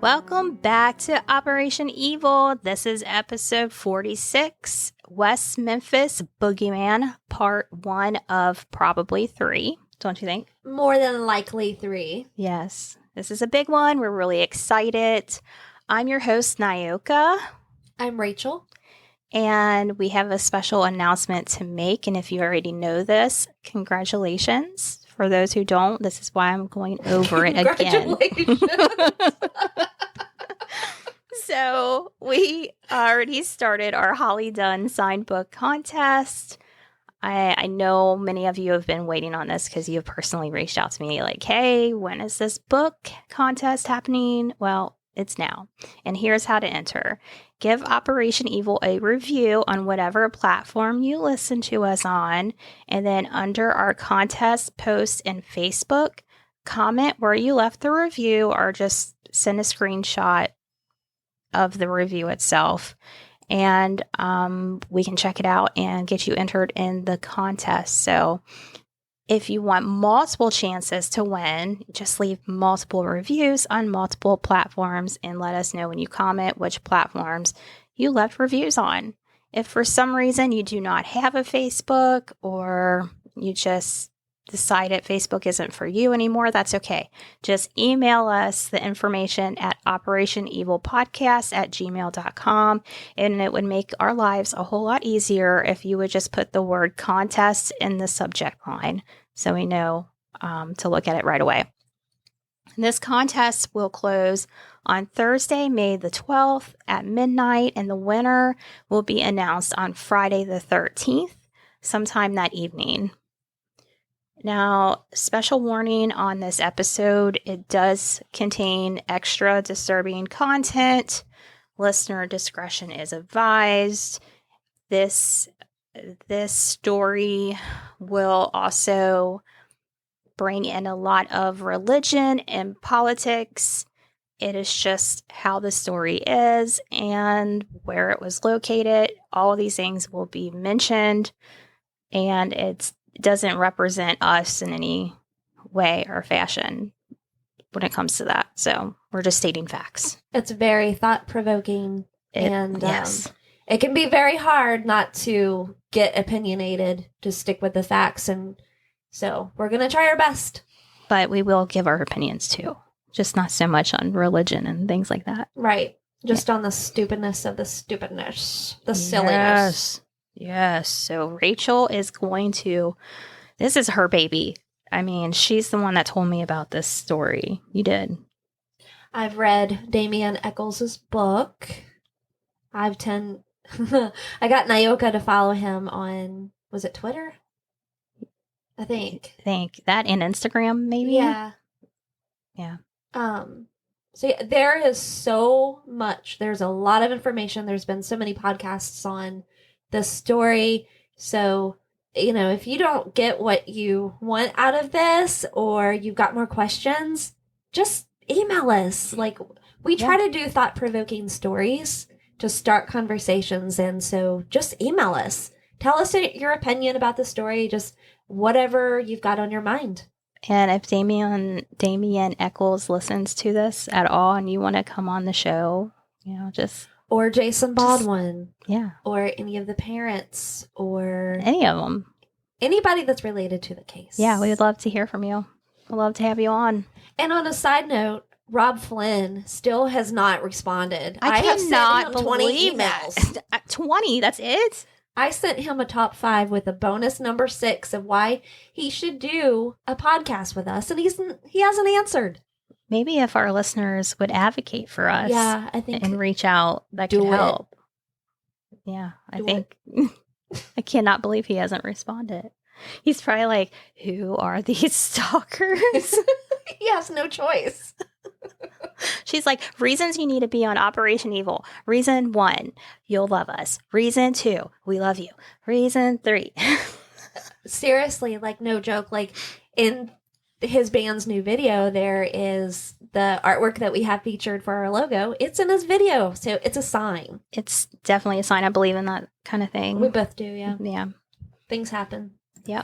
Welcome back to Operation Evil. This is episode 46, West Memphis Boogeyman, part 1 of probably 3. Don't you think? More than likely 3. Yes. This is a big one. We're really excited. I'm your host, Nyoka. I'm Rachel. And we have a special announcement to make. And if you already know this, congratulations. For those who don't, this is why I'm going over it again. So we already started our Holly Dunn signed book contest. I know many of you have been waiting on this because you have personally reached out to me like, hey, when is this book contest happening? Well, it's now. And here's how to enter. Give Operation Evil a review on whatever platform you listen to us on. And then under our contest post in Facebook, comment where you left the review or just send a screenshot of the review itself. And we can check it out and get you entered in the contest. So if you want multiple chances to win, just leave multiple reviews on multiple platforms and let us know when you comment which platforms you left reviews on. If for some reason you do not have a Facebook or you just decided Facebook isn't for you anymore, that's okay. Just email us the information at operationevilpodcast@gmail.com, and it would make our lives a whole lot easier if you would just put the word contest in the subject line so we know to look at it right away. This contest will close on Thursday, May the 12th at midnight, and the winner will be announced on Friday the 13th, sometime that evening. Now, special warning on this episode, it does contain extra disturbing content. Listener discretion is advised. This story will also bring in a lot of religion and politics. It is just how the story is and where it was located. All of these things will be mentioned, and it doesn't represent us in any way or fashion when it comes to that. So we're just stating facts. It's very thought-provoking, and yes. It can be very hard not to get opinionated, to stick with the facts, and so we're going to try our best. But we will give our opinions too, just not so much on religion and things like that. Right. Just on the stupidness of the stupidness, the silliness. Yes. So Rachel is going to, this is her baby. I mean, she's the one that told me about this story. You did. I've read Damien Eccles' book. I got Nyoka to follow him on, was it Twitter? I think that and Instagram, maybe? Yeah. So yeah, there is so much. There's a lot of information. There's been so many podcasts on the story. So, if you don't get what you want out of this or you've got more questions, just email us. Like, we try to do thought-provoking stories to start conversations. And so just email us. Tell us your opinion about the story, just whatever you've got on your mind. And if Damien Eccles listens to this at all and you want to come on the show, just... Or Jason Baldwin. Yeah. Or any of the parents. Or... any of them. Anybody that's related to the case. Yeah, we would love to hear from you. We'd love to have you on. And on a side note, Rob Flynn still has not responded. I cannot have sent him 20 emails. 20? That's it? I sent him a top 5 with a bonus number 6 of why he should do a podcast with us. And he hasn't answered. Maybe if our listeners would advocate for us, yeah, I think, and reach out, that could help. Yeah, I think. I cannot believe he hasn't responded. He's probably like, who are these stalkers? He has no choice. She's like, reasons you need to be on Operation Evil. Reason 1, you'll love us. Reason 2, we love you. Reason 3. Seriously, like, no joke. Like, in his band's new video, there is the artwork that we have featured for our logo. It's in his video, so it's a sign. It's definitely a sign. I believe in that kind of thing. We both do, yeah. Yeah. Things happen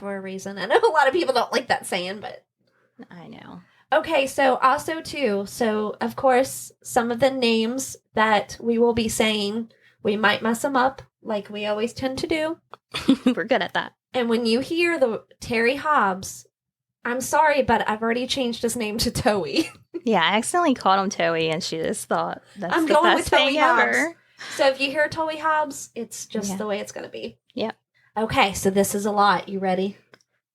for a reason. I know a lot of people don't like that saying, but I know. Okay, so also too, so of course, some of the names that we will be saying, we might mess them up like we always tend to do. We're good at that. And when you hear the Terry Hobbs, I'm sorry, but I've already changed his name to Toey. Yeah, I accidentally called him Toey, and she just thought that's I'm the going best with Toey thing Hobbs. ever. So if you hear Toey Hobbs, it's just the way it's going to be. Yep. Okay, so this is a lot. You ready?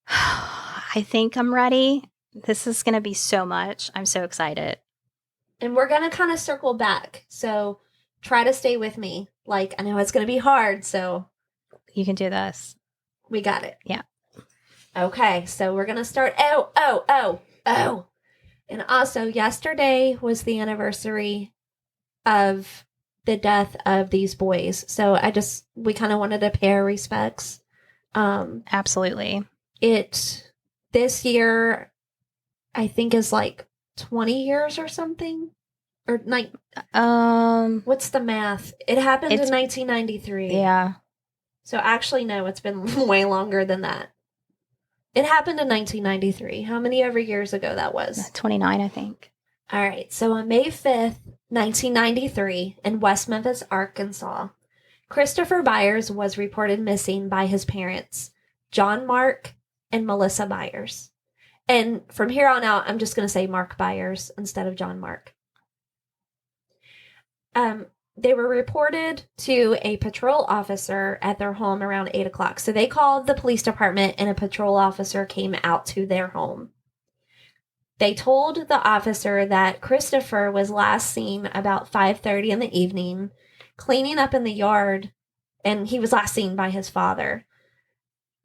I think I'm ready. This is going to be so much. I'm so excited. And we're going to kind of circle back. So try to stay with me. Like, I know it's going to be hard, so You can do this. we got it. Yeah. Okay, so we're going to start. Oh. And also, yesterday was the anniversary of the death of these boys. So we kind of wanted to pay our respects. Absolutely. This year, I think is like 20 years or something. Or like, what's the math? It happened in 1993. Yeah. So actually, no, it's been way longer than that. It happened in 1993. How many ever years ago that was? 29, I think. All right. So on May 5th, 1993, in West Memphis, Arkansas, Christopher Byers was reported missing by his parents, John Mark and Melissa Byers. And from here on out, I'm just going to say Mark Byers instead of John Mark. They were reported to a patrol officer at their home around 8 o'clock. So they called the police department and a patrol officer came out to their home. They told the officer that Christopher was last seen about 5:30 in the evening, cleaning up in the yard, and he was last seen by his father.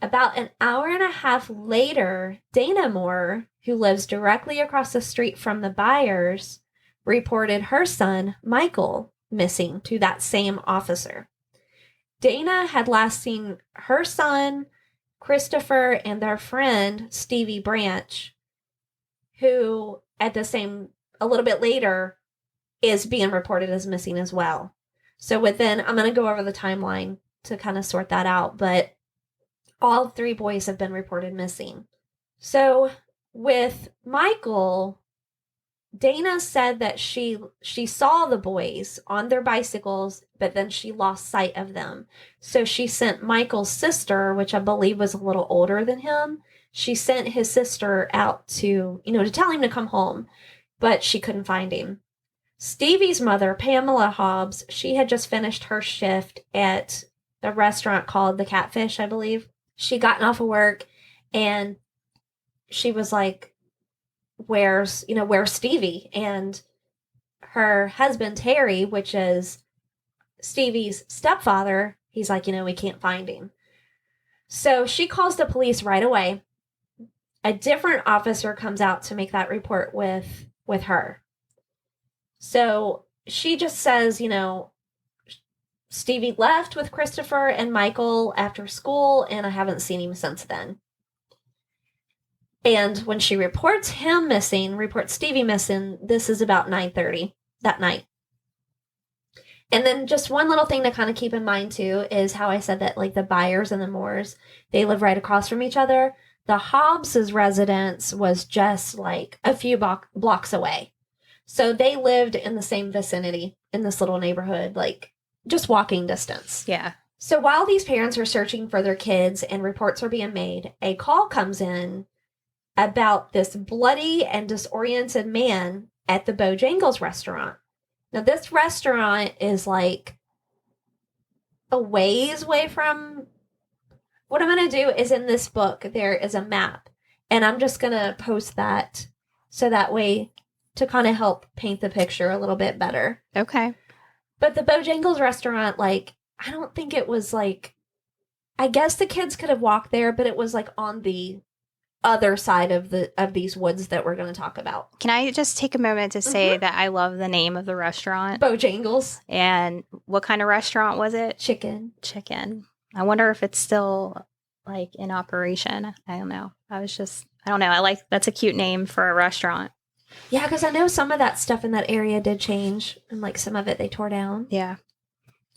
About an hour and a half later, Dana Moore, who lives directly across the street from the Byers, reported her son, Michael, missing to that same officer. Dana had last seen her son, Christopher, and their friend, Stevie Branch, who a little bit later is being reported as missing as well. So I'm going to go over the timeline to kind of sort that out, but all 3 boys have been reported missing. So with Michael, Dana said that she saw the boys on their bicycles, but then she lost sight of them. So she sent Michael's sister, which I believe was a little older than him. She sent his sister out to tell him to come home, but she couldn't find him. Stevie's mother, Pamela Hobbs, she had just finished her shift at a restaurant called The Catfish, I believe. She gotten off of work and she was like, where's Stevie? And her husband, Terry, which is Stevie's stepfather, he's like, we can't find him. So she calls the police right away. A different officer comes out to make that report with her. So she just says, Stevie left with Christopher and Michael after school, and I haven't seen him since then. And when she reports Stevie missing, this is about 9:30 that night. And then just one little thing to kind of keep in mind, too, is how I said that, like, the Byers and the Moores, they live right across from each other. The Hobbs' residence was just, like, a few blocks away. So they lived in the same vicinity in this little neighborhood, like, just walking distance. Yeah. So while these parents are searching for their kids and reports are being made, a call comes in about this bloody and disoriented man at the Bojangles restaurant. Now, this restaurant is like a ways away from... What I'm going to do is in this book, there is a map. And I'm just going to post that so that way to kind of help paint the picture a little bit better. Okay. But the Bojangles restaurant, like, I don't think it was like... I guess the kids could have walked there, but it was like on the other side of these woods that we're going to talk about. Can I just take a moment to say that I love the name of the restaurant? Bojangles. And what kind of restaurant was it? Chicken. I wonder if it's still like in operation. I don't know. I don't know. That's a cute name for a restaurant. Yeah, because I know some of that stuff in that area did change, and like some of it they tore down. Yeah.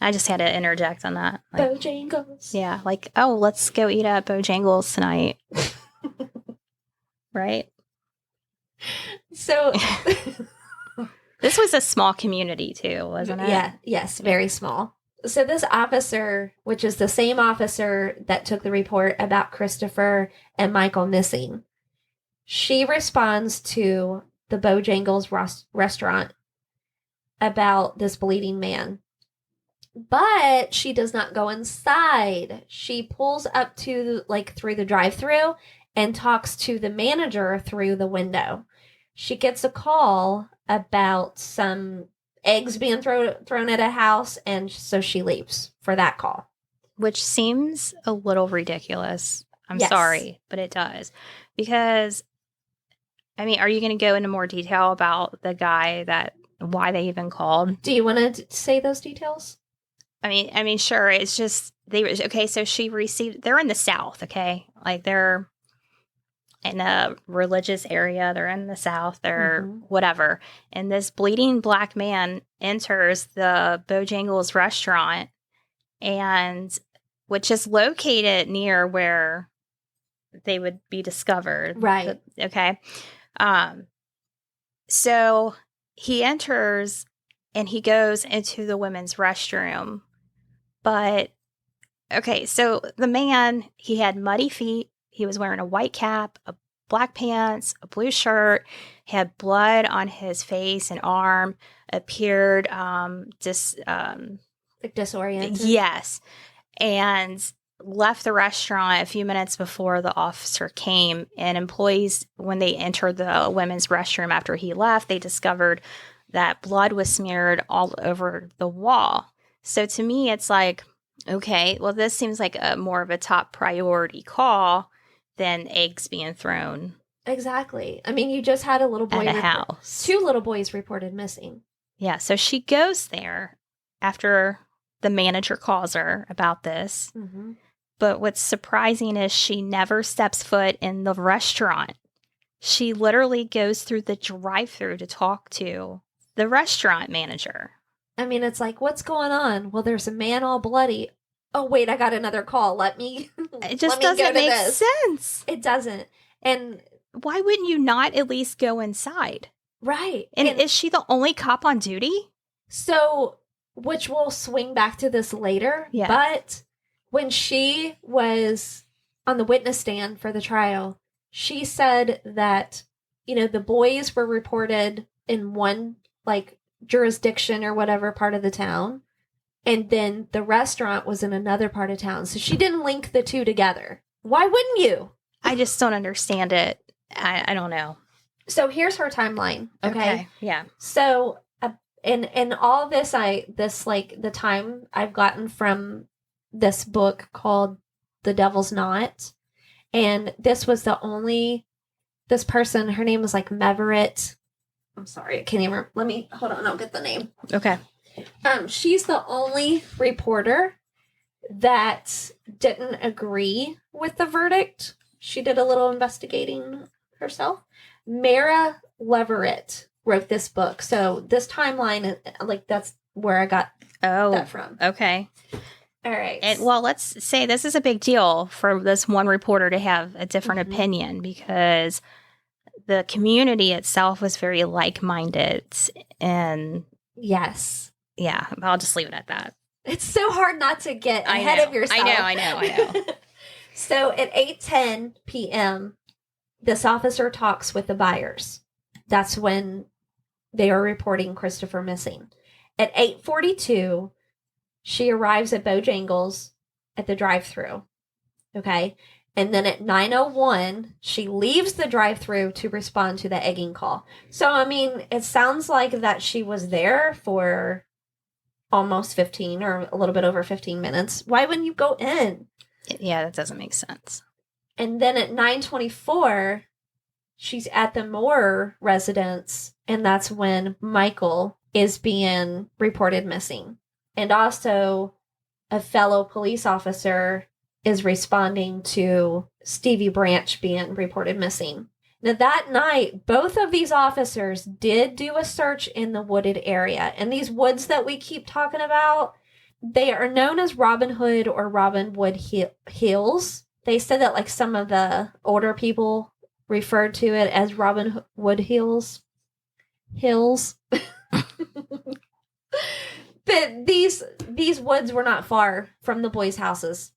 I just had to interject on that. Like, Bojangles. Yeah, like, oh, let's go eat at Bojangles tonight. Right? So This was a small community too, wasn't it? yeah, yes, very small. So this officer, which is the same officer that took the report about Christopher and Michael missing, she responds to the Bojangles restaurant about this bleeding man. But she does not go inside. She pulls up to through the drive-through and talks to the manager through the window. She gets a call about some eggs being thrown at a house, and so she leaves for that call. Which seems a little ridiculous. I'm Yes. sorry, but it does. Because, I mean, are you going to go into more detail about the guy why they even called? Do you want to say those details? I mean, sure. It's just, okay, so they're in the South, okay? Like, they're in a religious area. They're in the South. They're whatever. And this bleeding black man enters the Bojangles restaurant, and which is located near where they would be discovered. Right. Okay. So he enters and he goes into the women's restroom. But, okay, so the man, he had muddy feet. He was wearing a white cap, a black pants, a blue shirt. He had blood on his face and arm, appeared disoriented. Yes. And left the restaurant a few minutes before the officer came. And employees, when they entered the women's restroom after he left, they discovered that blood was smeared all over the wall. So to me, it's like, okay, well, this seems like more of a top priority call than eggs being thrown. Exactly. I mean, you just had a little boy at a house. 2 little boys reported missing. Yeah, so she goes there after the manager calls her about this. Mm-hmm. But what's surprising is she never steps foot in the restaurant. She literally goes through the drive-thru to talk to the restaurant manager. I mean, it's like, what's going on? Well, there's a man all bloody. Oh, wait, I got another call. It just doesn't make sense. It doesn't. And why wouldn't you not at least go inside? Right. And is she the only cop on duty? So, which we'll swing back to this later. Yeah. But when she was on the witness stand for the trial, she said that, the boys were reported in one, jurisdiction or whatever part of the town. And then the restaurant was in another part of town. So she didn't link the two together. Why wouldn't you? I just don't understand it. I don't know. So here's her timeline. Okay. Yeah. So in all this, the time I've gotten from this book called The Devil's Knot. And this was this person, her name was Meverett. I'm sorry, I can't even, hold on, I'll get the name. Okay. She's the only reporter that didn't agree with the verdict. She did a little investigating herself. Mara Leverett wrote this book. So this timeline, that's where I got that from. Okay. All right. And, well, let's say this is a big deal for this one reporter to have a different opinion, because the community itself was very like-minded. And yes. Yeah, I'll just leave it at that. It's so hard not to get ahead of yourself. I know. So at 8:10 p.m., this officer talks with the buyers. That's when they are reporting Christopher missing. At 8:42, she arrives at Bojangles at the drive-thru. Okay? And then at 9:01, she leaves the drive-thru to respond to the egging call. So, I mean, it sounds like that she was there for almost 15 or a little bit over 15 minutes. Why wouldn't you go in? Yeah, that doesn't make sense. And then at 9:24, she's at the Moore residence, and that's when Michael is being reported missing. And also, a fellow police officer is responding to Stevie Branch being reported missing. Now, that night, both of these officers did do a search in the wooded area. And these woods that we keep talking about, they are known as Robin Hood or Robin Wood Hills. They said that some of the older people referred to it as Robin Wood Hills. Hills. But these woods were not far from the boys' houses.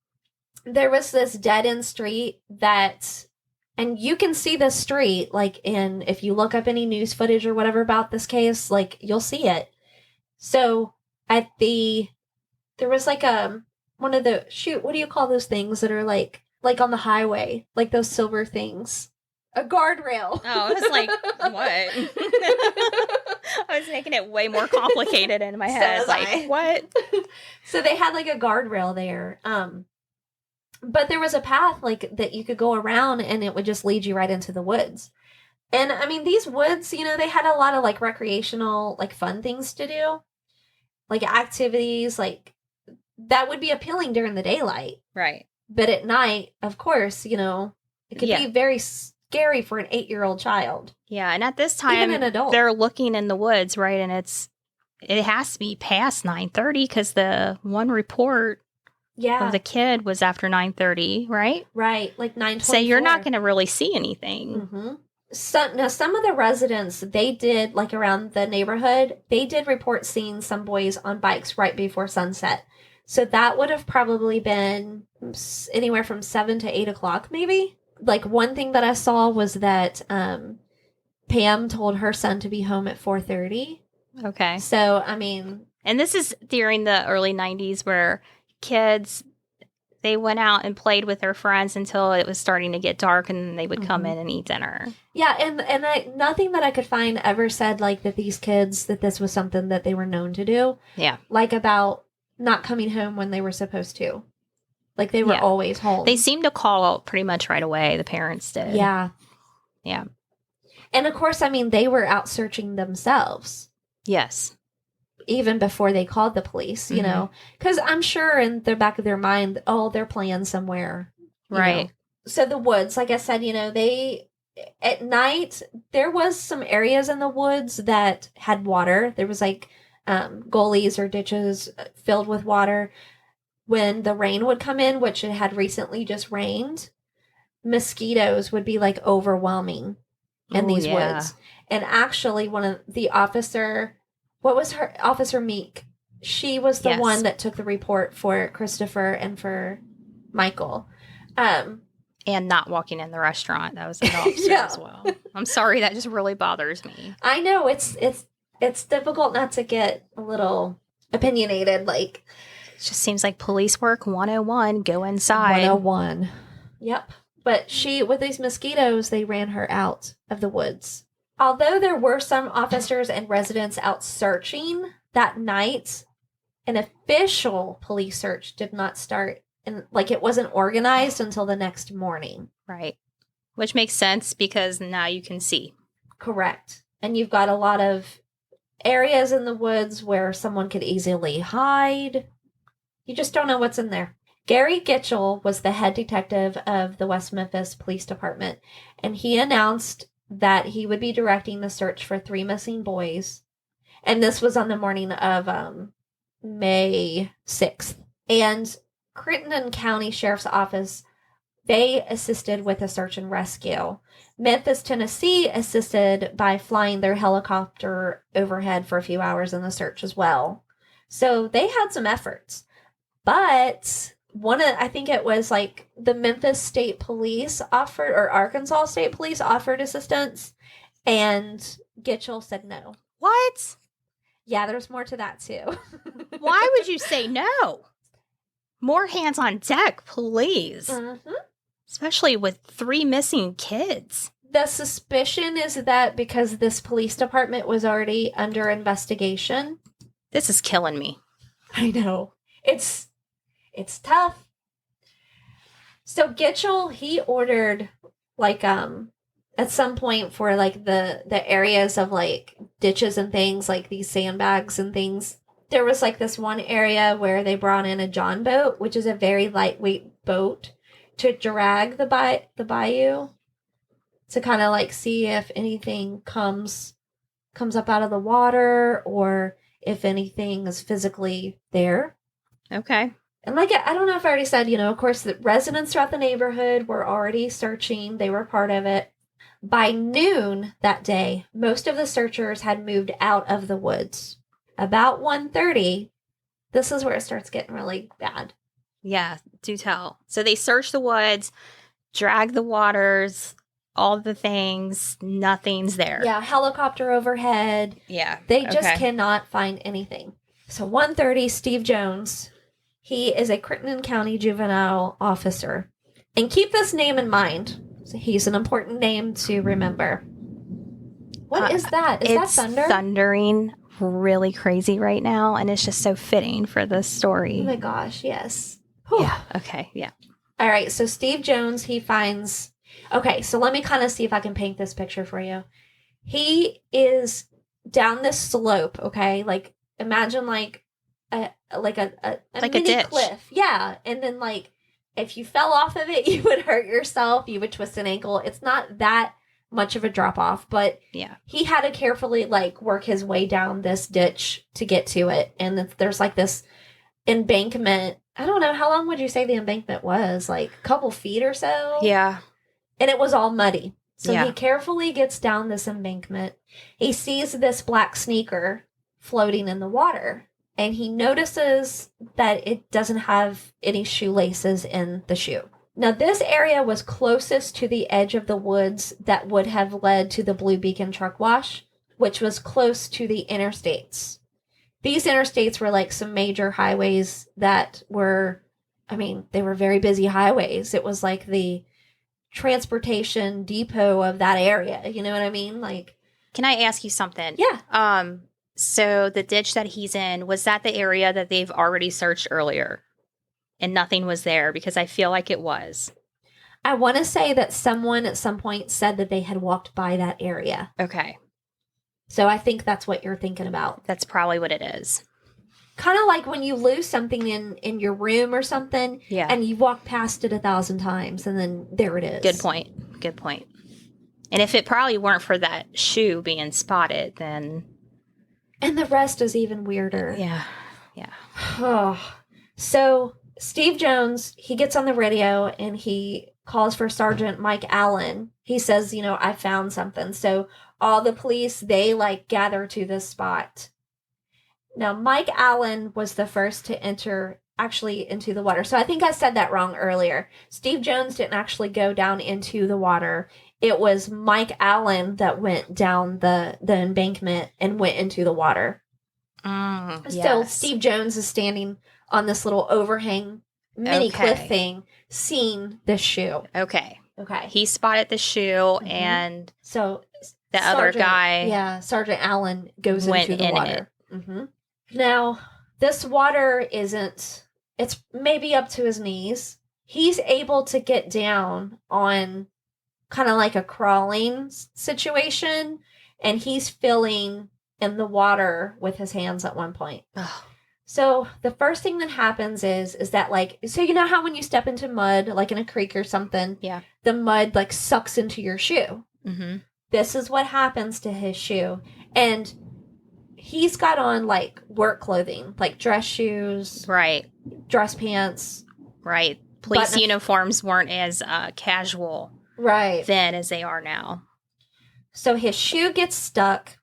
There was this dead-end street that, and you can see this street, like, if you look up any news footage or whatever about this case, like, you'll see it. So, there was, like, one of the, what do you call those things that are, like on the highway? Like, those silver things. A guardrail. Oh, I was like, what? I was making it way more complicated in my head. Like, what? So they had like a guardrail there. But there was a path like that you could go around and it would just lead you right into the woods. And I mean, these woods, they had a lot of like recreational, like fun things to do. Like activities, like that would be appealing during the daylight. Right. But at night, of course, it could be very scary for an 8-year-old child. Yeah, and at this time, even an adult, they're looking in the woods, right? And it has to be past 9:30 because the one report of the kid was after 9:30, right? Right, like 9:24. So you're not going to really see anything. Mm-hmm. Some of the residents, they did, like around the neighborhood, they did report seeing some boys on bikes right before sunset. So that would have probably been anywhere from 7 to 8 o'clock, maybe. Like one thing that I saw was that Pam told her son to be home at 4:30. Okay. So, I mean... And this is during the early 90s where kids, they went out and played with their friends until it was starting to get dark and then they would come in and eat dinner. Yeah, and nothing that I could find ever said like that these kids, that this was something that they were known to do. Yeah. Like about not coming home when they were supposed to. Like they were always home. They seemed to call out pretty much right away. The parents did. Yeah. Yeah. And of course, I mean, they were out searching themselves. Yes. Even before they called the police, because I'm sure in the back of their mind, they're playing somewhere. Right. So the woods, like I said, at night, there was some areas in the woods that had water. There was like gullies or ditches filled with water. When the rain would come in, which it had recently just rained, mosquitoes would be like overwhelming in these woods. And actually, one of the officer, what was her, Officer Meek, she was the one that took the report for Christopher and for Michael. And not walking in the restaurant. That was an officer as well. I'm sorry, that just really bothers me. I know, it's difficult not to get a little opinionated, like... It just seems like police work 101, go inside. 101. Yep. But with these mosquitoes, they ran her out of the woods. Although there were some officers and residents out searching that night, an official police search did not start, and like it wasn't organized until the next morning. Right. Which makes sense because now you can see. Correct. And you've got a lot of areas in the woods where someone could easily hide. You just don't know what's in there. Gary Gitchell was the head detective of the West Memphis Police Department, and he announced that he would be directing the search for 3 missing boys. And this was on the morning of May 6th. And Crittenden County Sheriff's Office, they assisted with a search and rescue. Memphis, Tennessee assisted by flying their helicopter overhead for a few hours in the search as well. So they had some efforts. But I think it was like the Memphis State Police offered, or Arkansas State Police offered assistance, and Gitchell said no. What? Yeah, there's more to that too. Why would you say no? More hands on deck, please. Mm-hmm. Especially with 3 missing kids. The suspicion is that because this police department was already under investigation. This is killing me. I know. It's tough. So Gitchell, he ordered like at some point for like the areas of like ditches and things, like these sandbags and things. There was like this one area where they brought in a john boat, which is a very lightweight boat, to drag the bayou to kind of like see if anything comes up out of the water or if anything is physically there. Okay. And like, I don't know if I already said, of course, the residents throughout the neighborhood were already searching. They were part of it. By noon that day, most of the searchers had moved out of the woods. About 1:30, this is where it starts getting really bad. Yeah, do tell. So they search the woods, drag the waters, all the things, nothing's there. Yeah, helicopter overhead. Yeah. They just cannot find anything. So 1:30, Steve Jones, he is a Crittenden County juvenile officer. And keep this name in mind. He's an important name to remember. What is that? Is that thunder? It's thundering really crazy right now, and it's just so fitting for this story. Oh my gosh, yes. Whew. Yeah, okay, yeah. All right, so Steve Jones, he finds... Okay, so let me kind of see if I can paint this picture for you. He is down this slope, okay? Like, imagine like a mini ditch. cliff. Yeah, and then like if you fell off of it, you would hurt yourself. You would twist an ankle. It's not that much of a drop off, but yeah, he had to carefully like work his way down this ditch to get to it. And there's like this embankment. I don't know, how long would you say the embankment was? Like a couple feet or so? Yeah. And it was all muddy. So yeah. He carefully gets down this embankment. He sees this black sneaker floating in the water. And he notices that it doesn't have any shoelaces in the shoe. Now, this area was closest to the edge of the woods that would have led to the Blue Beacon truck wash, which was close to the interstates. These interstates were like some major highways that were, I mean, they were very busy highways. It was like the transportation depot of that area. You know what I mean? Like, can I ask you something? Yeah. So the ditch that he's in, was that the area that they've already searched earlier? And nothing was there? Because I feel like it was. I want to say that someone at some point said that they had walked by that area. Okay. So I think that's what you're thinking about. That's probably what it is. Kind of like when you lose something in your room or something. Yeah. And you walk past it 1,000 times and then there it is. Good point. Good point. And if it probably weren't for that shoe being spotted, then... And the rest is even weirder. Yeah. Yeah. Oh. So Steve Jones, he gets on the radio and he calls for Sergeant Mike Allen. He says, you know, I found something. So all the police, they like gather to this spot. Now, Mike Allen was the first to enter actually into the water. So I think I said that wrong earlier. Steve Jones didn't actually go down into the water. It was Mike Allen that went down the embankment and went into the water. Yes. So Steve Jones is standing on this little overhang mini cliff thing, seeing this shoe. Okay. Okay. He spotted the shoe and so the other guy. Yeah, Sergeant Allen goes went into the in water. Now, this water isn't, it's maybe up to his knees. He's able to get down on kind of like a crawling situation, and he's filling in the water with his hands at one point. Oh. So the first thing that happens is that like, so you know how when you step into mud, like in a creek or something, yeah, the mud like sucks into your shoe. Mm-hmm. This is what happens to his shoe. And he's got on like work clothing, like dress shoes, right, dress pants, right. Police uniforms weren't as casual right then as they are now. So his shoe gets stuck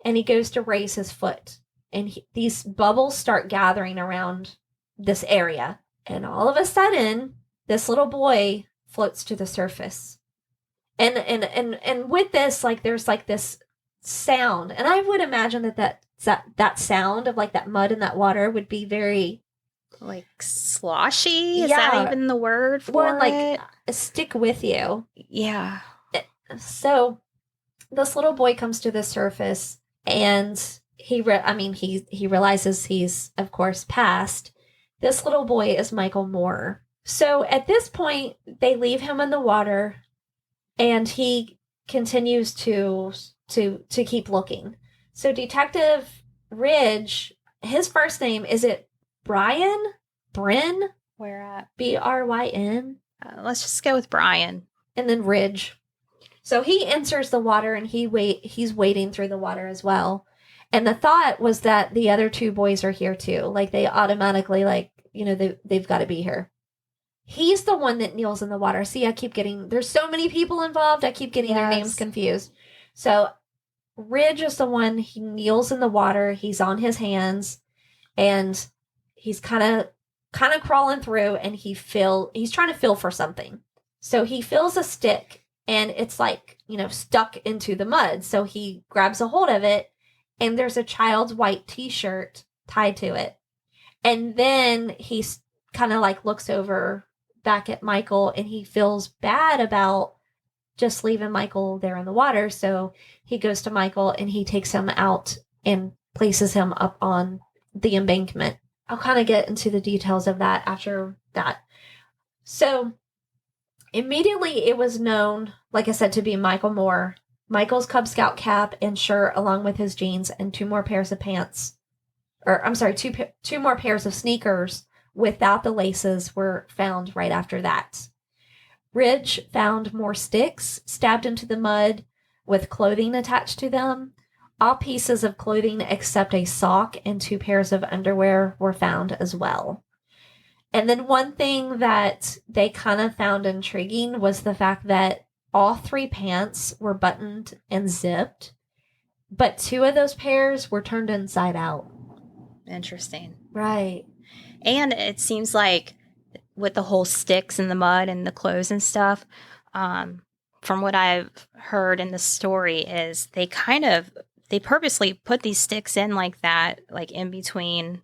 and he goes to raise his foot. And these bubbles start gathering around this area. And all of a sudden, this little boy floats to the surface. And with this, like, there's like this sound. And I would imagine that sound of like that mud and that water would be very... Like sloshy? Is that even the word for well, like, it? Stick with you. Yeah. So this little boy comes to the surface and... He realizes he's, of course, passed. This little boy is Michael Moore. So at this point, they leave him in the water, and he continues to keep looking. So Detective Ridge, his first name, is it Brian? Bryn? Where at? Bryn? Let's just go with Brian. And then Ridge. So he enters the water, and he's wading through the water as well. And the thought was that the other two boys are here too. Like they automatically, like, you know, they've got to be here. He's the one that kneels in the water. See, there's so many people involved, I keep getting their names confused. So Ridge is the one, he kneels in the water, he's on his hands, and he's kind of crawling through, and he's trying to feel for something. So he feels a stick, and it's like, stuck into the mud. So he grabs a hold of it, and there's a child's white t-shirt tied to it. And then he kind of like looks over back at Michael, and he feels bad about just leaving Michael there in the water. So he goes to Michael, and he takes him out and places him up on the embankment. I'll kind of get into the details of that after that. So immediately it was known, like I said, to be Michael Moore. Michael's Cub Scout cap and shirt, along with his jeans and two more pairs of pants, two more pairs of sneakers without the laces, were found right after that. Ridge found more sticks stabbed into the mud with clothing attached to them. All pieces of clothing except a sock and two pairs of underwear were found as well. And then one thing that they kind of found intriguing was the fact that all three pants were buttoned and zipped, but two of those pairs were turned inside out. Interesting. Right. And it seems like with the whole sticks in the mud and the clothes and stuff, from what I've heard in the story, is they purposely put these sticks in like that, like in between,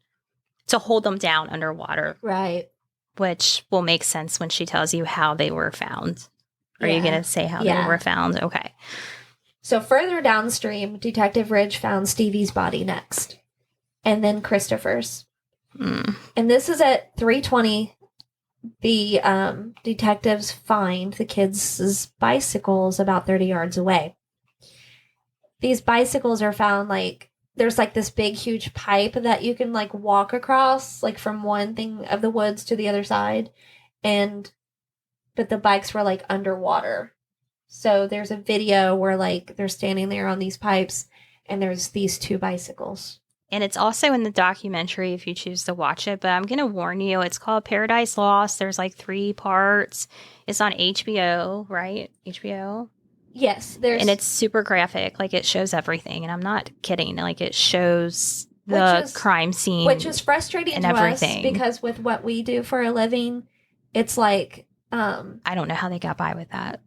to hold them down underwater. Right. Which will make sense when she tells you how they were found. Are you going to say how they were found? Okay. So further downstream, Detective Ridge found Stevie's body next, and then Christopher's. And this is at 3:20. The detectives find the kids' bicycles about 30 yards away. These bicycles are found there's this big, huge pipe that you can walk across, from one thing of the woods to the other side. But the bikes were underwater. So there's a video where they're standing there on these pipes, and there's these two bicycles. And it's also in the documentary if you choose to watch it. But I'm going to warn you, it's called Paradise Lost. There's 3 parts. It's on HBO, right? HBO? Yes. And it's super graphic. It shows everything. And I'm not kidding. It shows the crime scene. Which is frustrating to everything. Us because with what we do for a living, it's I don't know how they got by with that.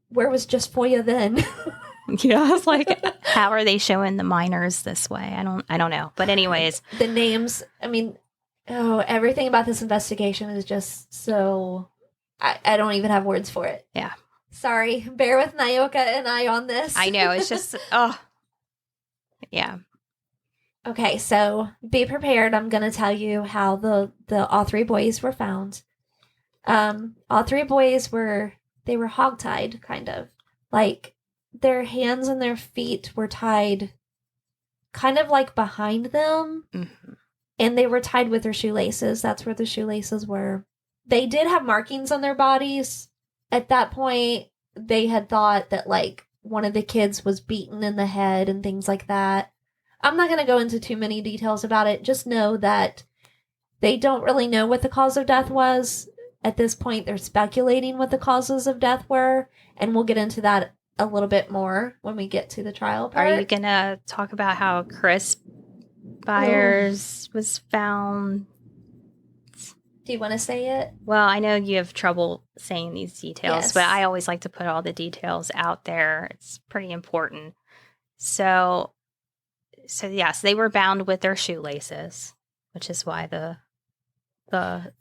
Where was Just For You then? Yeah, I was how are they showing the minors this way? I don't know. But anyways. The names, everything about this investigation is just so, I don't even have words for it. Yeah. Sorry. Bear with Nayoka and I on this. I know. It's just, oh. Yeah. Okay, so be prepared. I'm going to tell you how the all 3 boys were found. All 3 boys were hogtied, kind of. Their hands and their feet were tied kind of behind them. Mm-hmm. And they were tied with their shoelaces. That's where the shoelaces were. They did have markings on their bodies. At that point, they had thought that one of the kids was beaten in the head and things like that. I'm not going to go into too many details about it. Just know that they don't really know what the cause of death was. At this point, they're speculating what the causes of death were. And we'll get into that a little bit more when we get to the trial part. Are you going to talk about how Chris Byers was found? Do you want to say it? Well, I know you have trouble saying these details, but I always like to put all the details out there. It's pretty important. So yes, they were bound with their shoelaces, which is why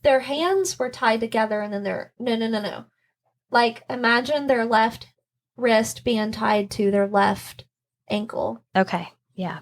their hands were tied together, and then no. Imagine their left wrist being tied to their left ankle. Okay, yeah.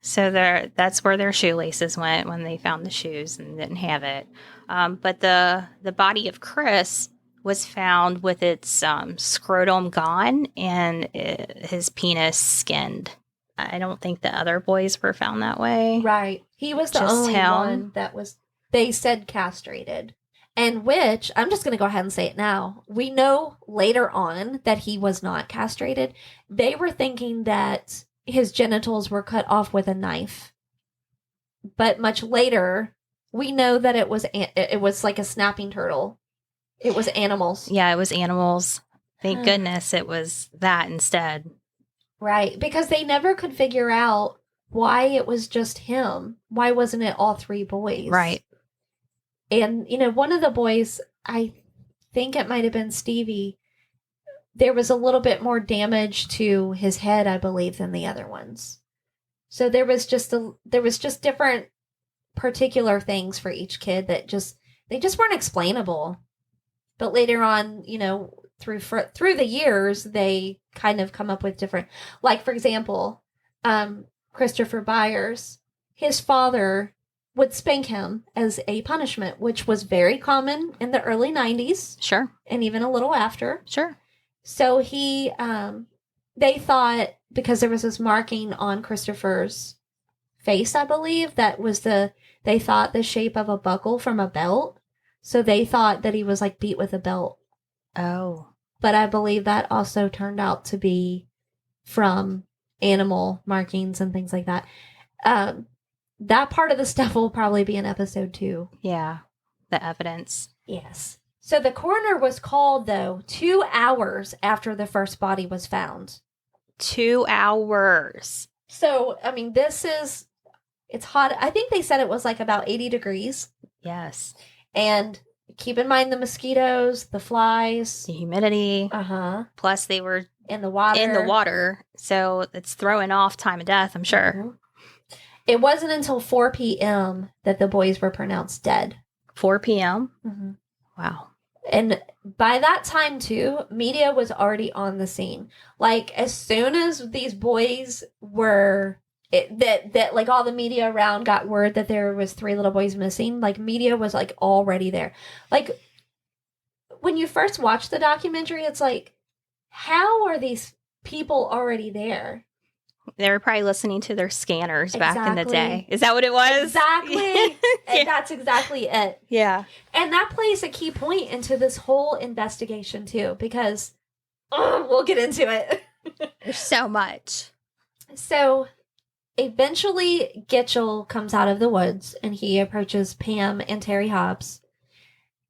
So that's where their shoelaces went when they found the shoes and didn't have it. But the body of Chris was found with its scrotum gone and his penis skinned. I don't think the other boys were found that way. Right. He was the only one that was, they said, castrated. And which, I'm just going to go ahead and say it now. We know later on that he was not castrated. They were thinking that his genitals were cut off with a knife. But much later, we know that it was like a snapping turtle. It was animals. Yeah, it was animals. Thank goodness it was that instead. Right. Because they never could figure out why it was just him. Why wasn't it all three boys? Right. And, one of the boys, I think it might have been Stevie, there was a little bit more damage to his head, I believe, than the other ones. So there was just different particular things for each kid that they just weren't explainable. But later on, through the years, they kind of come up with different, like, for example, Christopher Byers, his father would spank him as a punishment, which was very common in the early 90s. Sure. And even a little after. Sure. So they thought, because there was this marking on Christopher's face, I believe, they thought the shape of a buckle from a belt. So they thought that he was like beat with a belt. Oh. But I believe that also turned out to be from animal markings and things like that. That part of the stuff will probably be in episode 2. Yeah. The evidence. Yes. So the coroner was called, though, 2 hours after the first body was found. 2 hours. So, I mean, it's hot. I think they said it was like about 80 degrees. Yes. And keep in mind the mosquitoes, the flies. The humidity. Uh-huh. Plus they were in the water. So it's throwing off time of death, I'm sure. Mm-hmm. It wasn't until 4 p.m. that the boys were pronounced dead. 4 p.m.? Mm-hmm. Wow. And by that time, too, media was already on the scene. Like, as soon as these boys were... that all the media around got word that there was 3 little boys missing, like, media was, like, already there. Like, when you first watch the documentary, it's like, how are these people already there? They were probably listening to their scanners back in the day. Is that what it was? Exactly. Yeah. And that's exactly it. Yeah. And that plays a key point into this whole investigation, too, because we'll get into it. There's so much. So, eventually, Gitchell comes out of the woods, and he approaches Pam and Terry Hobbs.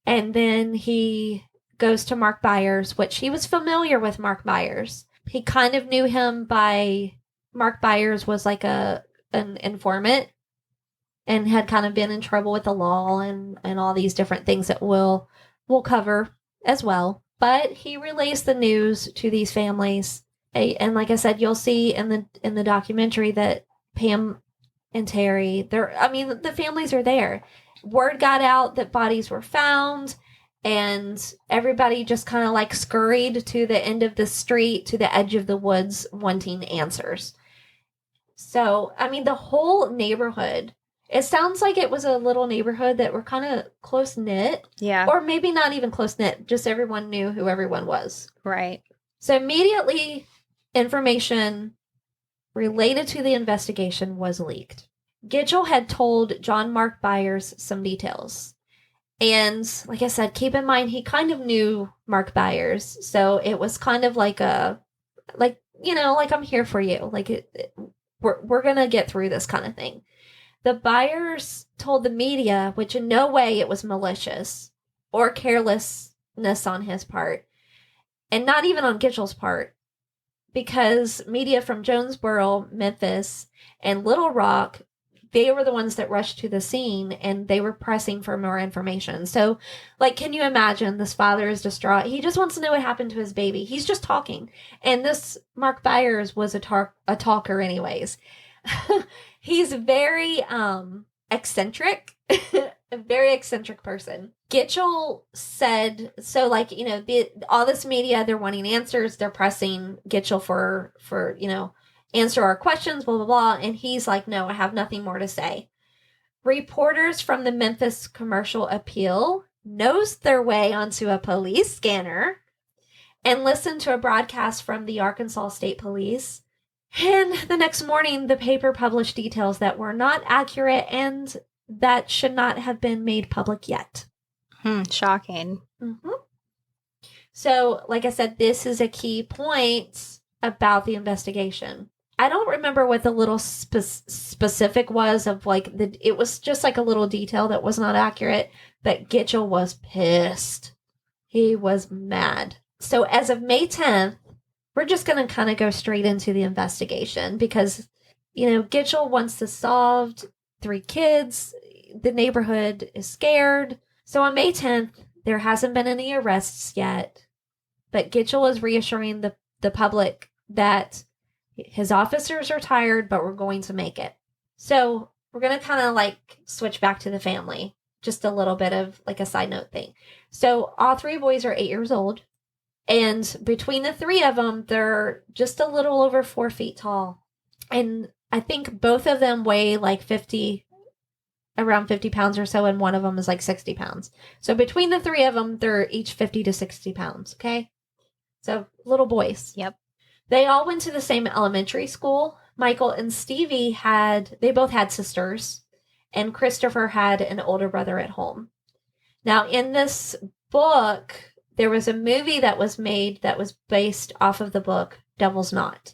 And then he goes to Mark Byers, which he was familiar with Mark Byers. He kind of knew him by... Mark Byers was like an informant and had kind of been in trouble with the law and all these different things that we'll cover as well. But he relays the news to these families. And like I said, you'll see in the documentary that Pam and Terry, the families are there. Word got out that bodies were found, and everybody just kind of like scurried to the end of the street, to the edge of the woods, wanting answers. So, the whole neighborhood, it sounds like it was a little neighborhood that were kind of close-knit. Yeah. Or maybe not even close-knit, just everyone knew who everyone was. Right. So immediately, information related to the investigation was leaked. Gitchell had told John Mark Byers some details. And like I said, keep in mind, he kind of knew Mark Byers. So it was kind of like I'm here for you. Like, we're going to get through this kind of thing. The Byers told the media, which in no way it was malicious or carelessness on his part, and not even on Gitchell's part, because media from Jonesboro, Memphis, and Little Rock, they were the ones that rushed to the scene, and they were pressing for more information. So, can you imagine? This father is distraught. He just wants to know what happened to his baby. He's just talking. And this Mark Byers was a talker anyways. He's very eccentric, a very eccentric person. Gitchell said, so all this media, they're wanting answers. They're pressing Gitchell for answer our questions, blah, blah, blah. And he's like, no, I have nothing more to say. Reporters from the Memphis Commercial Appeal nosed their way onto a police scanner and listened to a broadcast from the Arkansas State Police. And the next morning, the paper published details that were not accurate and that should not have been made public yet. Shocking. Mm-hmm. So, like I said, this is a key point about the investigation. I don't remember what the little specific was of it was just like a little detail that was not accurate, but Gitchell was pissed. He was mad. So as of May 10th, we're just going to kind of go straight into the investigation because, Gitchell wants this solved. 3 kids. The neighborhood is scared. So on May 10th, there hasn't been any arrests yet, but Gitchell is reassuring the public that his officers are tired, but we're going to make it. So we're going to kind of switch back to the family. Just a little bit of a side note thing. So all 3 boys are 8 years old. And between the 3 of them, they're just a little over 4 feet tall. And I think both of them weigh around 50 pounds or so. And one of them is 60 pounds. So between the 3 of them, they're each 50 to 60 pounds. Okay. So little boys. Yep. They all went to the same elementary school. Michael and Stevie they both had sisters. And Christopher had an older brother at home. Now, in this book, there was a movie that was made that was based off of the book Devil's Knot.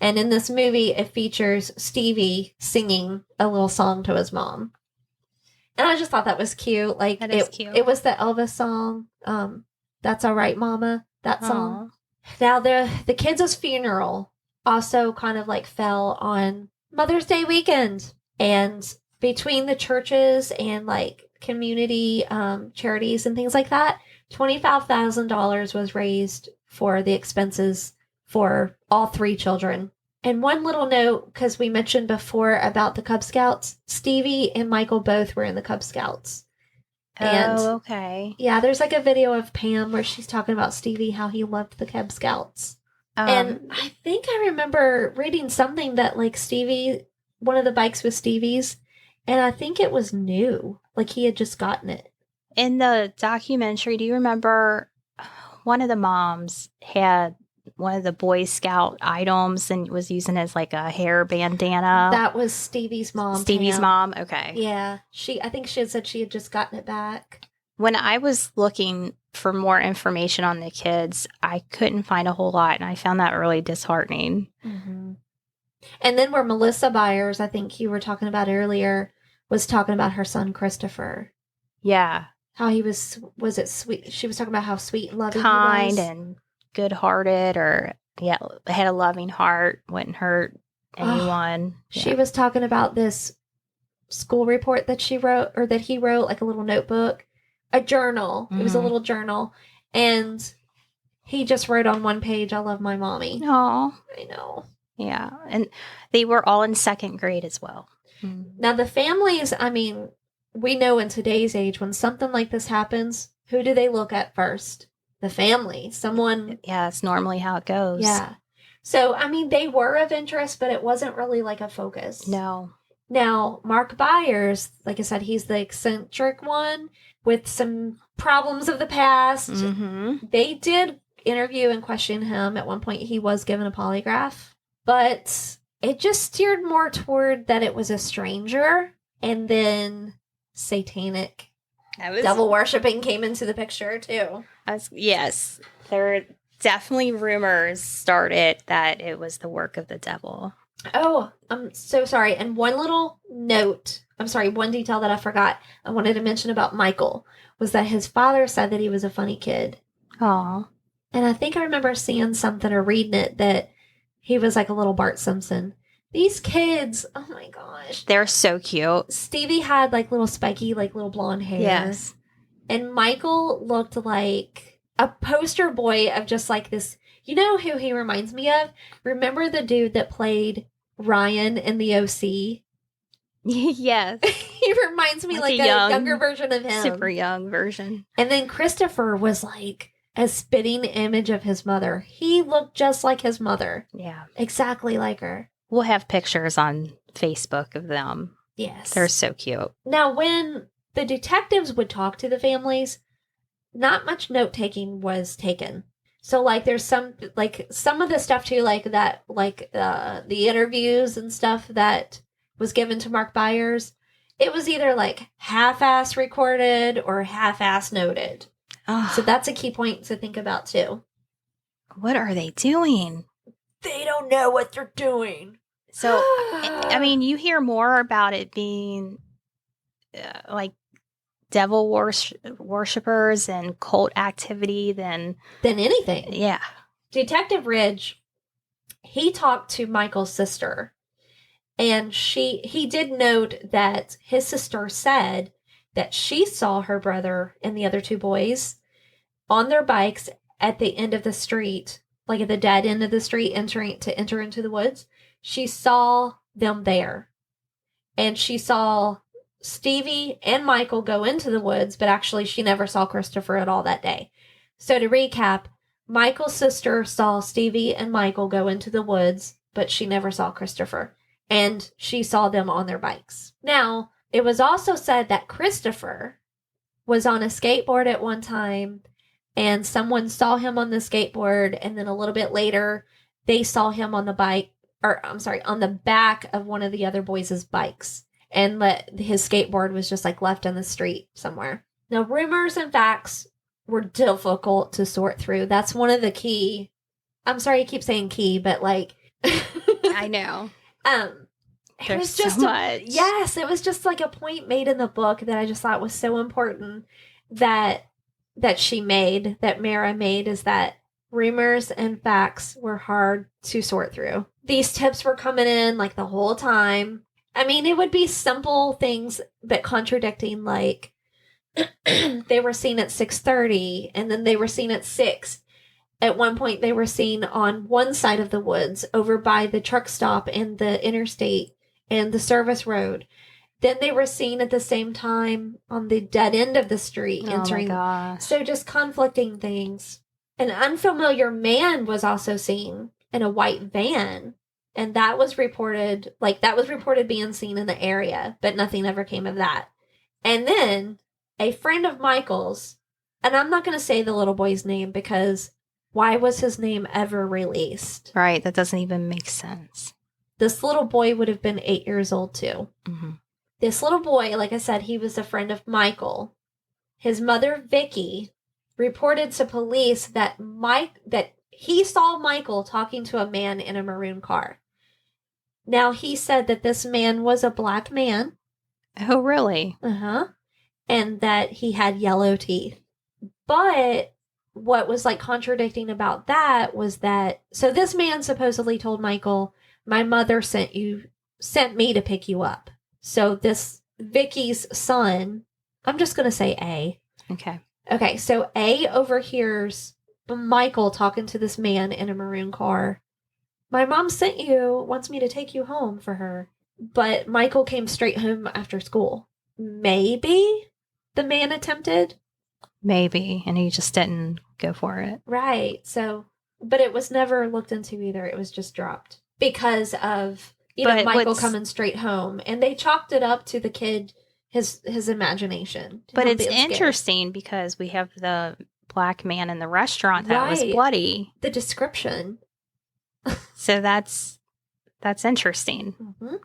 And in this movie, it features Stevie singing a little song to his mom. And I just thought that was cute. That is cute. It was the Elvis song, That's All Right, Mama, that song. Aww. Now, the kids' funeral also kind of fell on Mother's Day weekend. And between the churches and community charities and things like that, $25,000 was raised for the expenses for all 3 children. And one little note, because we mentioned before about the Cub Scouts, Stevie and Michael both were in the Cub Scouts. And okay. Yeah, there's a video of Pam where she's talking about Stevie, how he loved the Cub Scouts. And I think I remember reading something that Stevie, one of the bikes was Stevie's, and I think it was new. He had just gotten it. In the documentary, do you remember one of the moms had one of the Boy Scout items and was using it as a hair bandana? That was Stevie's mom. Stevie's Pam. mom? Okay. Yeah. I think she had said she had just gotten it back. When I was looking for more information on the kids, I couldn't find a whole lot, and I found that really disheartening. Mm-hmm. And then where Melissa Byers, I think you were talking about earlier, was talking about her son Christopher. Yeah. How he was it sweet? She was talking about how sweet and loving kind he was. And good-hearted, or had a loving heart, wouldn't hurt anyone. She was talking about this school report that she wrote, or that he wrote, a little notebook, a journal. Mm-hmm. It was a little journal, and he just wrote on one page, "I love my mommy." Oh, I know. Yeah, and they were all in 2nd grade as well. Now, the families, we know in today's age, when something like this happens, who do they look at first? The family. Someone. Yeah, it's normally how it goes. Yeah. So, they were of interest, but it wasn't really a focus. No. Now, Mark Byers, like I said, he's the eccentric one with some problems of the past. Mm-hmm. They did interview and question him. At one point, he was given a polygraph, but it just steered more toward that it was a stranger, and then satanic devil worshipping came into the picture too. Yes, there were definitely rumors started that it was the work of the devil. Oh, I'm so sorry. And one little note, one detail that I forgot I wanted to mention about Michael was that his father said that he was a funny kid. Aw. And I think I remember seeing something or reading it that he was like a little Bart Simpson. These kids, oh my gosh. They're so cute. Stevie had little spiky, little blonde hair. Yes. And Michael looked like a poster boy of just this. You know who he reminds me of? Remember the dude that played Ryan in the OC? Yes. He reminds me like a younger version of him. Super young version. And then Christopher was a spitting image of his mother. He looked just like his mother. Yeah. Exactly like her. We'll have pictures on Facebook of them. Yes. They're so cute. Now, when the detectives would talk to the families, not much note-taking was taken. So, there's some of the stuff, too, the interviews and stuff that was given to Mark Byers, it was either, half-ass recorded or half-ass noted. Oh. So that's a key point to think about, too. What are they doing? They don't know what they're doing. So, you hear more about it being, devil worshippers and cult activity than anything. Yeah. Detective Ridge, he talked to Michael's sister, and he did note that his sister said that she saw her brother and the other two boys on their bikes at the end of the street, like at the dead end of the street, enter into the woods. She saw them there. And she saw Stevie and Michael go into the woods, but actually she never saw Christopher at all that day. So to recap, Michael's sister saw Stevie and Michael go into the woods, but she never saw Christopher. And she saw them on their bikes. Now, it was also said that Christopher was on a skateboard at one time, and someone saw him on the skateboard, and then a little bit later, they saw him on the bike, on the back of one of the other boys' bikes, and his skateboard was just like left on the street somewhere. Now, rumors and facts were difficult to sort through. That's one of the key. I'm sorry, I keep saying key, but like, I know. It was just so much. Yes, it was just like a point made in the book that I just thought was so important that Mara made, is that rumors and facts were hard to sort through. These tips were coming in like the whole time. I mean, it would be simple things, but contradicting, like they were seen at 6:30 and then they were seen at 6. At one point, they were seen on one side of the woods over by the truck stop and the interstate and the service road. Then they were seen at the same time on the dead end of the street entering. Oh my gosh. So just conflicting things. An unfamiliar man was also seen in a white van, and that was reported being seen in the area, but nothing ever came of that. And then a friend of Michael's, and I'm not going to say the little boy's name because why was his name ever released? Right, that doesn't even make sense. This little boy would have been 8 years old too. Mm-hmm. This little boy, like I said, he was a friend of Michael. His mother, Vicky, reported to police that he saw Michael talking to a man in a maroon car. Now, he said that this man was a black man. Oh, really? Uh-huh. And that he had yellow teeth. But what was like contradicting about that was that, so this man supposedly told Michael, my mother sent me to pick you up. So this Vicky's son, I'm just going to say A. Okay, so A overhears Michael talking to this man in a maroon car. My mom wants me to take you home for her. But Michael came straight home after school. Maybe the man attempted. Maybe, and he just didn't go for it. Right, so, but it was never looked into either. It was just dropped because of Michael coming straight home, and they chalked it up to the kid, his imagination. But it's interesting because we have the black man in the restaurant that was bloody. The description. So that's interesting. Mm-hmm.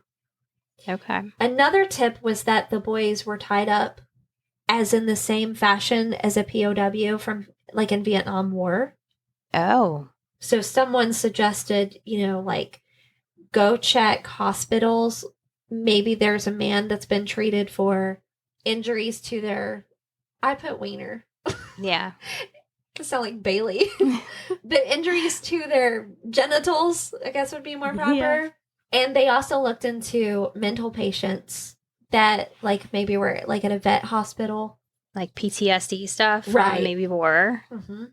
Okay. Another tip was that the boys were tied up as in the same fashion as a POW from like in Vietnam War. Oh. So someone suggested, go check hospitals. Maybe there's a man that's been treated for injuries to I put wiener. Yeah. It sound like Bailey. But injuries to their genitals, I guess would be more proper. Yeah. And they also looked into mental patients that maybe were at a vet hospital. Like PTSD stuff from right. maybe war. Mm-hmm.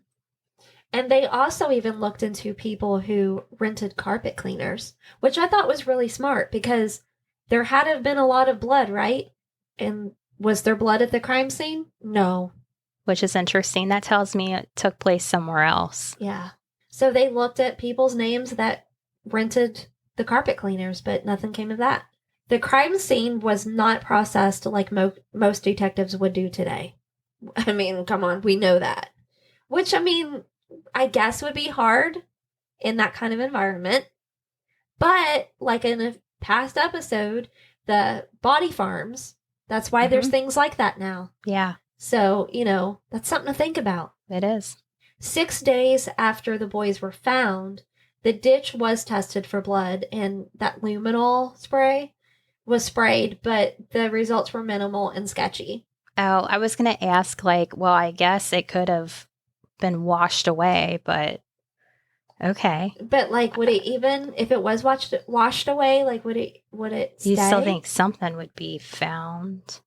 And they also even looked into people who rented carpet cleaners, which I thought was really smart because there had to have been a lot of blood, right? And was there blood at the crime scene? No. Which is interesting. That tells me it took place somewhere else. Yeah. So they looked at people's names that rented the carpet cleaners, but nothing came of that. The crime scene was not processed like most detectives would do today. I mean, come on, we know that. Which, I guess would be hard in that kind of environment. But, like in a past episode, the body farms, that's why there's things like that now. Yeah. So, that's something to think about. It is. 6 days after the boys were found, the ditch was tested for blood, and that luminol spray was sprayed, but the results were minimal and sketchy. Oh, I was going to ask, like, well, I guess it could have been washed away, but okay. But like, would it even if it was washed away? Like, would it You still stay? think something would be found?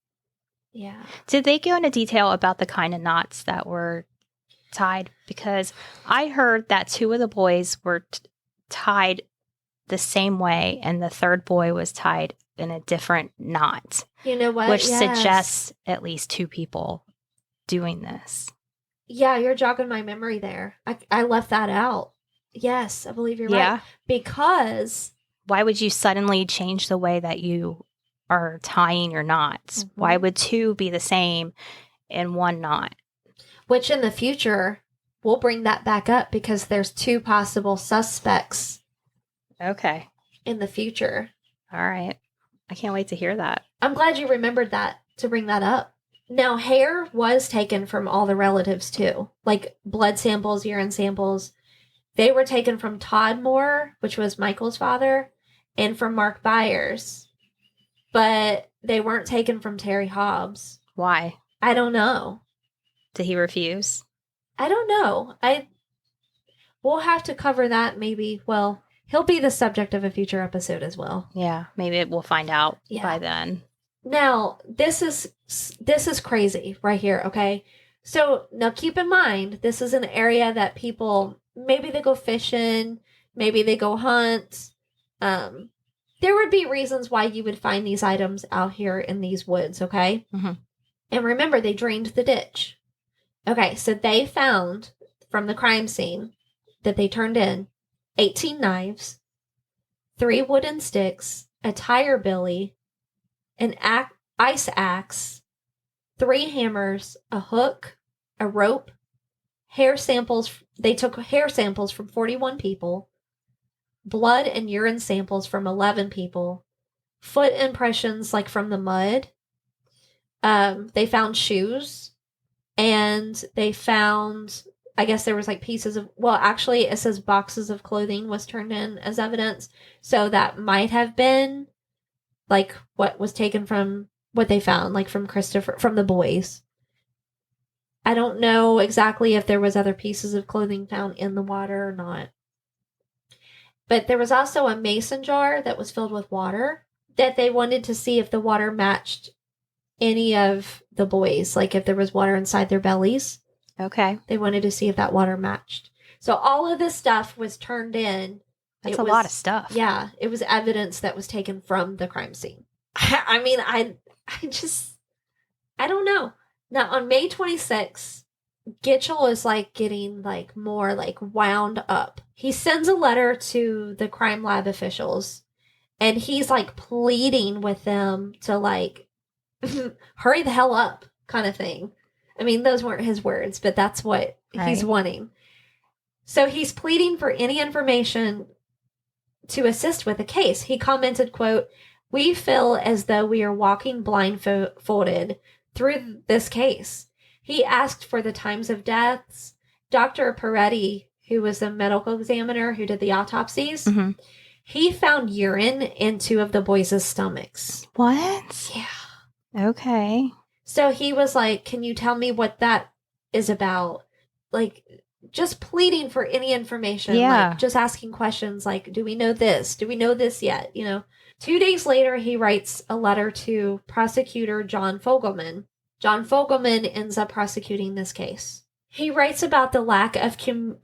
Yeah. Did they go into detail about the kind of knots that were tied? Because I heard that two of the boys were tied the same way, and the third boy was tied in a different knot, You know what? which Yes. suggests at least two people doing this. Yeah, you're jogging my memory there. I left that out. Yes, I believe you're Yeah. right. Because Why would you suddenly change the way that you are tying your knots? Why would two be the same in one knot? which in the future we'll bring that back up because there's two possible suspects Okay. in the future. All right. I can't wait to hear that. I'm glad you remembered that to bring that up. Now, hair was taken from all the relatives too, like blood samples, urine samples. They were taken from Todd Moore, which was Michael's father, and from Mark Byers, but they weren't taken from Terry Hobbs. Why? I don't know. Did he refuse? I don't know. We'll have to cover that maybe. Well, he'll be the subject of a future episode as well. Yeah, maybe we'll find out Yeah. by then. Now, this is crazy right here, okay? So, now keep in mind, this is an area that people, maybe they go fishing, maybe they go hunt. There would be reasons why you would find these items out here in these woods, okay? Mhm. And remember, they drained the ditch. Okay, so they found from the crime scene that they turned in 18 knives, 3 wooden sticks, a tire billy, an ice axe, 3 hammers, a hook, a rope, hair samples. They took hair samples from 41 people, blood and urine samples from 11 people, foot impressions like from the mud. They found shoes, and they found, I guess there was like pieces of, well, actually it says boxes of clothing was turned in as evidence. So that might have been like what was taken from what they found, like from Christopher, from the boys. I don't know exactly if there was other pieces of clothing found in the water or not. But there was also a mason jar that was filled with water that they wanted to see if the water matched any of the boys, like if there was water inside their bellies. Okay. They wanted to see if that water matched. So all of this stuff was turned in. That's a lot of stuff. Yeah, it was evidence that was taken from the crime scene. I mean, I don't know. Now, on May 26th, Gitchell is like getting like more like wound up. He sends a letter to the crime lab officials, and he's like pleading with them to like hurry the hell up kind of thing. I mean, those weren't his words, but that's what he's wanting. So he's pleading for any information to assist with the case. He commented, quote, "We feel as though we are walking blindfolded through this case." He asked for the times of deaths. Dr. Peretti, who was the medical examiner who did the autopsies, he found urine in 2 of the boys' stomachs. What? Yeah. Okay. So he was like, "Can you tell me what that is about?" Like, just pleading for any information. Yeah. Like, just asking questions like, do we know this? Do we know this yet? You know, 2 days later, he writes a letter to prosecutor John Fogelman. John Fogelman ends up prosecuting this case. He writes about the lack of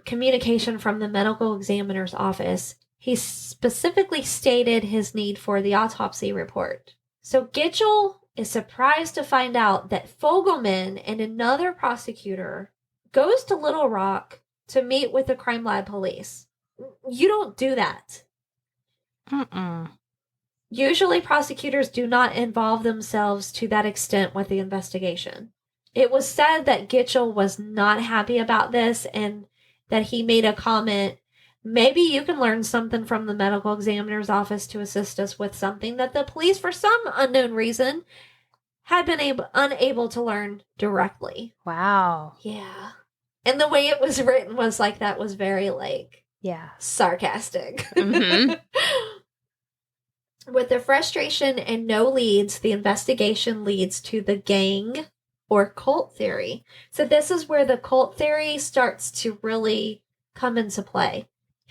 communication from the medical examiner's office. He specifically stated his need for the autopsy report. So Gitchell is surprised to find out that Fogelman and another prosecutor goes to Little Rock to meet with the crime lab police. You don't do that. Usually prosecutors do not involve themselves to that extent with the investigation. It was said that Gitchell was not happy about this and that he made a comment, "Maybe you can learn something from the medical examiner's office to assist us with something that the police, for some unknown reason, had been unable to learn directly." Wow. Yeah. And the way it was written was like, that was very like, yeah, sarcastic. With the frustration and no leads, the investigation leads to the gang or cult theory. So this is where the cult theory starts to really come into play.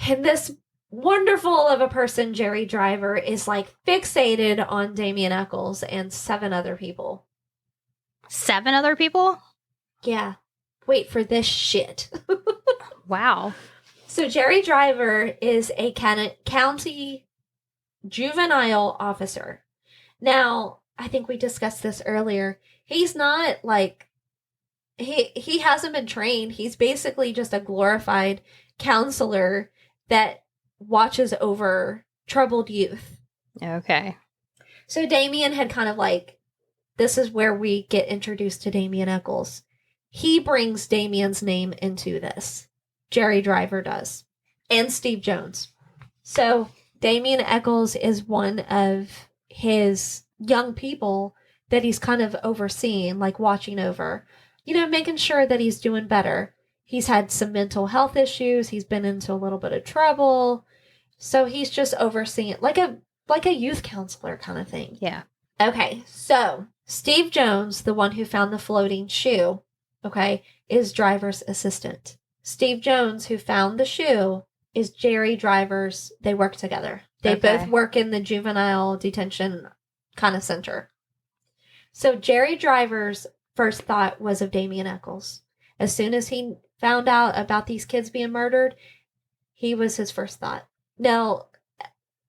And this wonderful of a person, Jerry Driver, is like fixated on Damien Eccles and 7 other people. 7 other people? Yeah. Wait for this shit. Wow. So Jerry Driver is a county juvenile officer. Now, I think we discussed this earlier. He's not like he hasn't been trained. He's basically just a glorified counselor that watches over troubled youth. Okay. So Damien had kind of like, this is where we get introduced to Damien Eccles. He brings Damien's name into this. Jerry Driver does. And Steve Jones. So Damien Eccles is one of his young people that he's kind of overseeing, like watching over, you know, making sure that he's doing better. He's had some mental health issues. He's been into a little bit of trouble. So he's just overseeing, like a youth counselor kind of thing. Yeah. Okay, so Steve Jones, the one who found the floating shoe, okay, is Driver's assistant. Steve Jones, who found the shoe, is Jerry Driver's. They work together. They both work in the juvenile detention kind of center. So Jerry Driver's first thought was of Damien Eccles. As soon as he found out about these kids being murdered, he was his first thought. Now,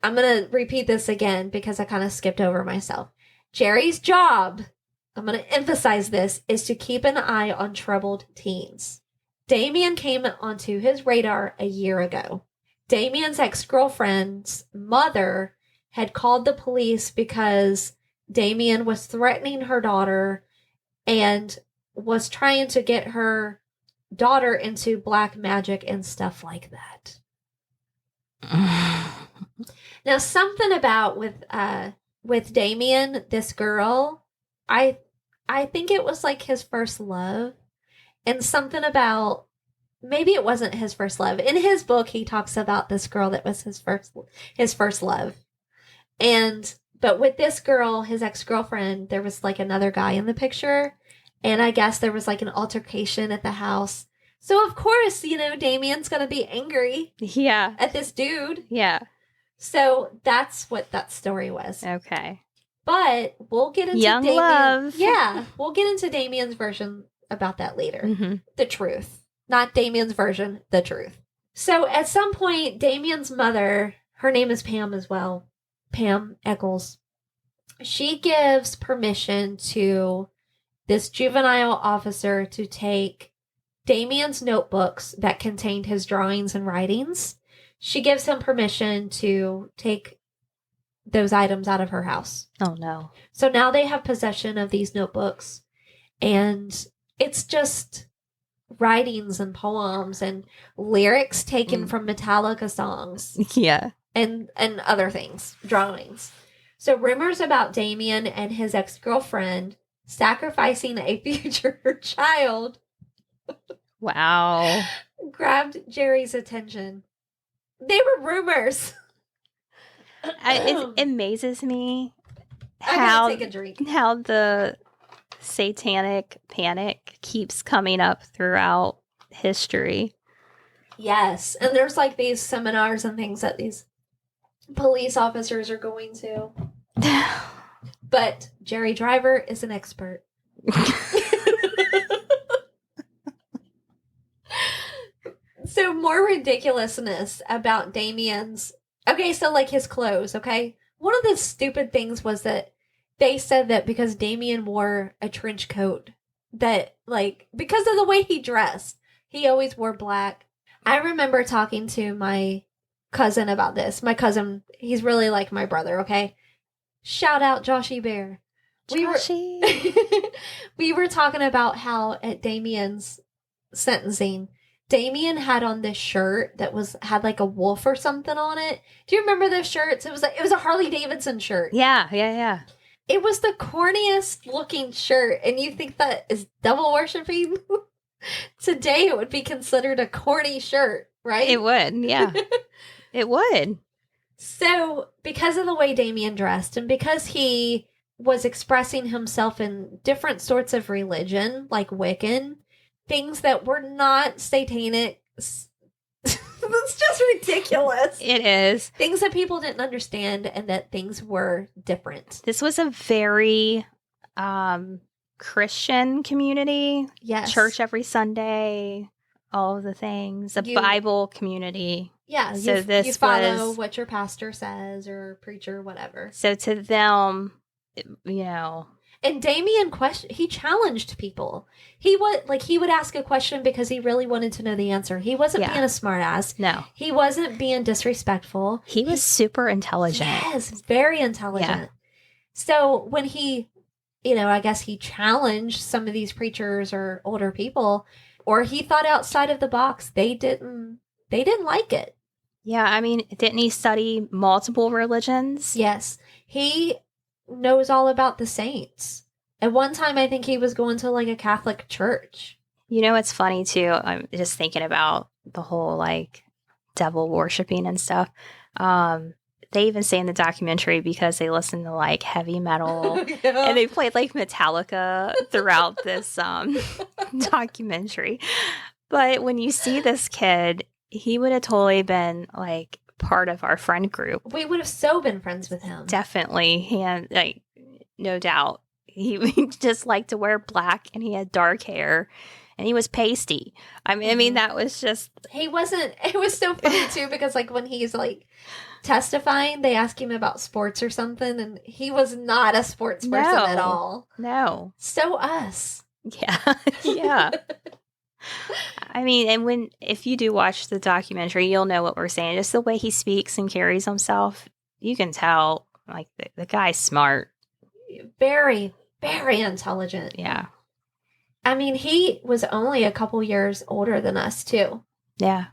I'm going to repeat this again because I kind of skipped over myself. Jerry's job, I'm going to emphasize this, is to keep an eye on troubled teens. Damien came onto his radar a year ago. Damien's ex-girlfriend's mother had called the police because Damien was threatening her daughter and was trying to get her daughter into black magic and stuff like that. Now, something about with Damien, this girl, I think it was like his first love, and something about maybe it wasn't his first love. In his book, he talks about this girl that was his first love, but with this girl, his ex-girlfriend, there was like another guy in the picture, and I guess there was like an altercation at the house. So of course, you know, Damien's gonna be angry, at this dude, So that's what that story was. Okay. But we'll get into young love. Yeah, we'll get into Damien's version about that later. Mm-hmm. The truth. Not Damien's version, the truth. So at some point, Damien's mother, her name is Pam as well, Pam Eccles, she gives permission to this juvenile officer to take Damien's notebooks that contained his drawings and writings. She gives him permission to take those items out of her house. Oh, no. So now they have possession of these notebooks, and it's just writings and poems and lyrics taken from Metallica songs. Yeah. And other things, drawings. So rumors about Damien and his ex-girlfriend sacrificing a future child. Wow. Grabbed Jerry's attention. They were rumors. It amazes me I gotta take a drink. how the satanic panic keeps coming up throughout history. Yes. And there's like these seminars and things that these police officers are going to. But Jerry Driver is an expert. So more ridiculousness about Damien's. Okay, so like his clothes, okay? One of the stupid things was that they said that because Damien wore a trench coat, that like, because of the way he dressed, he always wore black. I remember talking to my cousin about this. My cousin, he's really like my brother, okay? Shout out Joshy Bear. We were talking about how at Damien's sentencing, Damien had on this shirt that had like a wolf or something on it. Do you remember those shirts? It was a Harley Davidson shirt. Yeah. It was the corniest looking shirt, and you think that is devil worshiping? Today it would be considered a corny shirt, right? It would, yeah. It would. So, because of the way Damien dressed, and because he was expressing himself in different sorts of religion, like Wiccan, things that were not satanic. That's just ridiculous. It is. Things that people didn't understand and that things were different. This was a very Christian community. Yes. Church every Sunday, all of the things. A Bible community. Yeah. So you follow what your pastor says or preacher, whatever. So to them, you know. And Damien he challenged people. He would ask a question because he really wanted to know the answer. He wasn't being a smartass. No. He wasn't being disrespectful. He was super intelligent. Yes, very intelligent. Yeah. So when he, I guess he challenged some of these preachers or older people, or he thought outside of the box, they didn't like it. Yeah, I mean, didn't he study multiple religions? Yes. He knows all about the saints. At one time, I think he was going to like a Catholic church. You know, it's funny too. I'm just thinking about the whole like devil worshiping and stuff. They even say in the documentary because they listen to like heavy metal and they played like Metallica throughout this documentary. But when you see this kid, he would have totally been like part of our friend group. We would have so been friends with him. Definitely. And like, no doubt. He just liked to wear black and he had dark hair and he was pasty. I mean, that was just. It was so funny too because like when he's like testifying, they ask him about sports or something and he was not a sports person at all. No. So us. Yeah. Yeah. I mean, and if you do watch the documentary, you'll know what we're saying. Just the way he speaks and carries himself, you can tell, like, the guy's smart. Very, very intelligent. Yeah. I mean, he was only a couple years older than us, too. Yeah.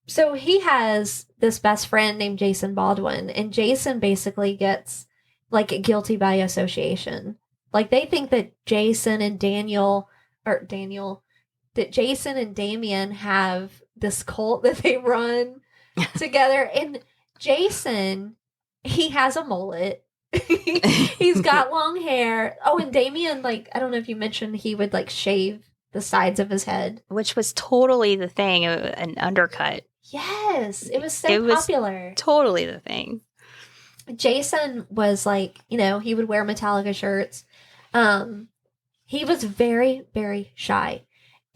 So he has this best friend named Jason Baldwin, and Jason basically gets, like, guilty by association. Like, they think that Jason and that Jason and Damien have this cult that they run together. And Jason, he has a mullet. He's got long hair. Oh, and Damien, like, I don't know if you mentioned he would, like, shave the sides of his head. Which was totally the thing, an undercut. Yes, it was so popular. Totally the thing. Jason was, like, he would wear Metallica shirts. He was very, very shy.